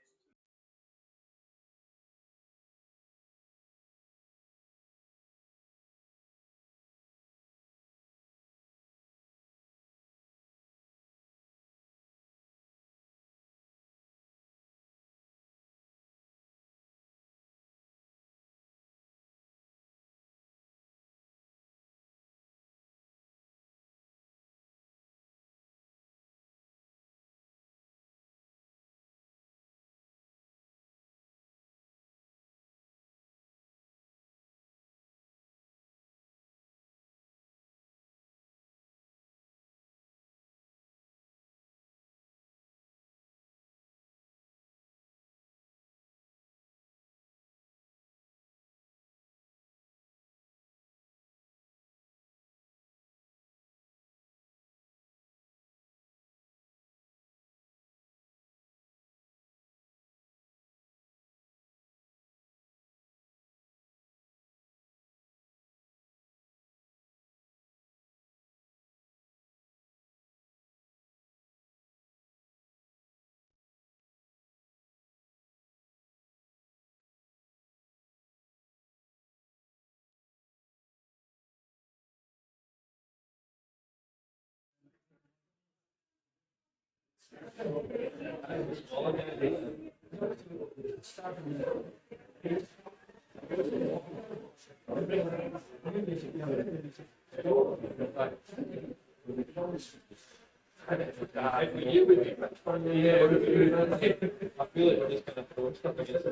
I feel like we're just kind of throwing stuff against the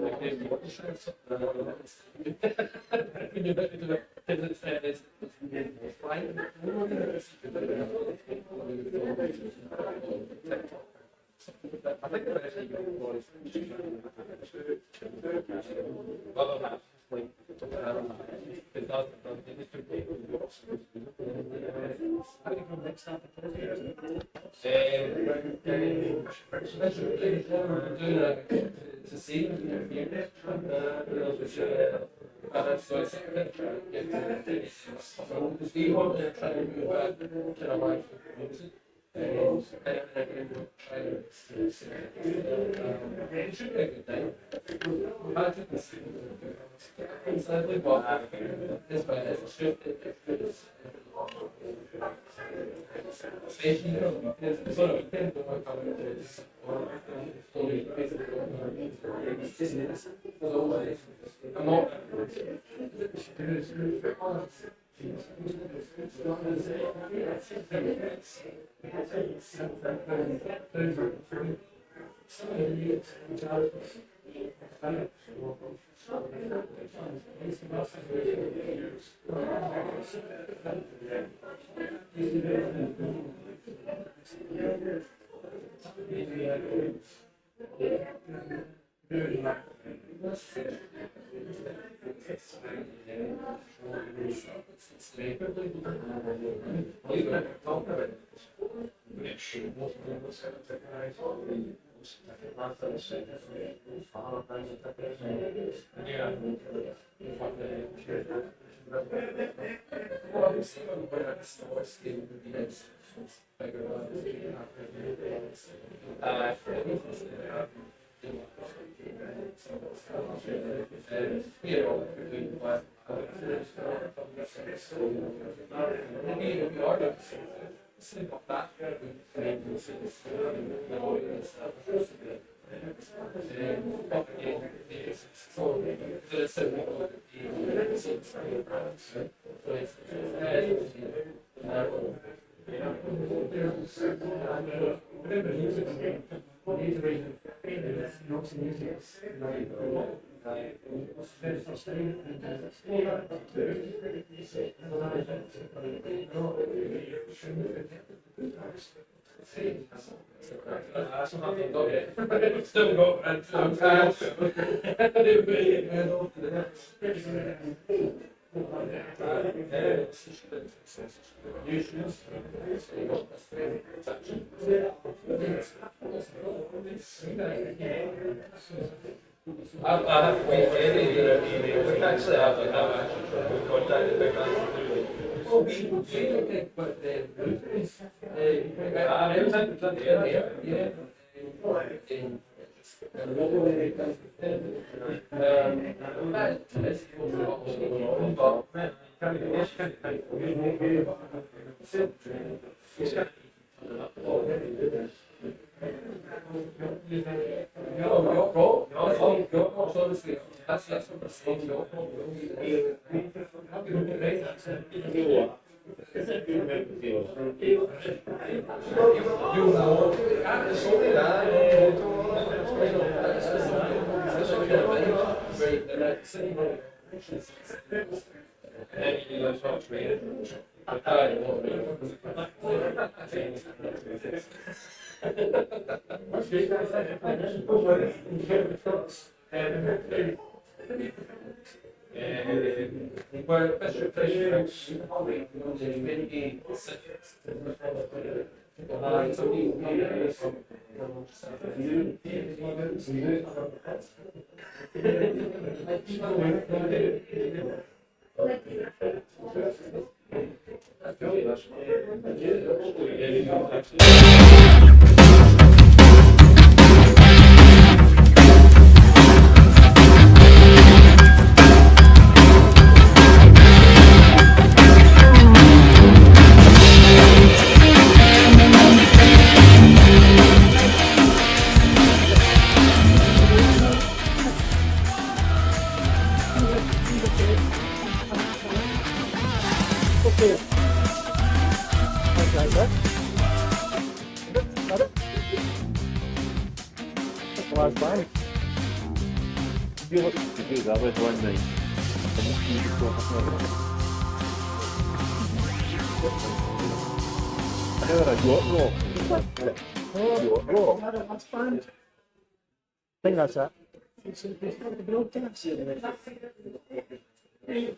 I think the rest of you boys to see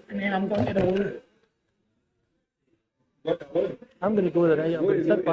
And then I'm going to the I'm going to go there. I'm going to sit back.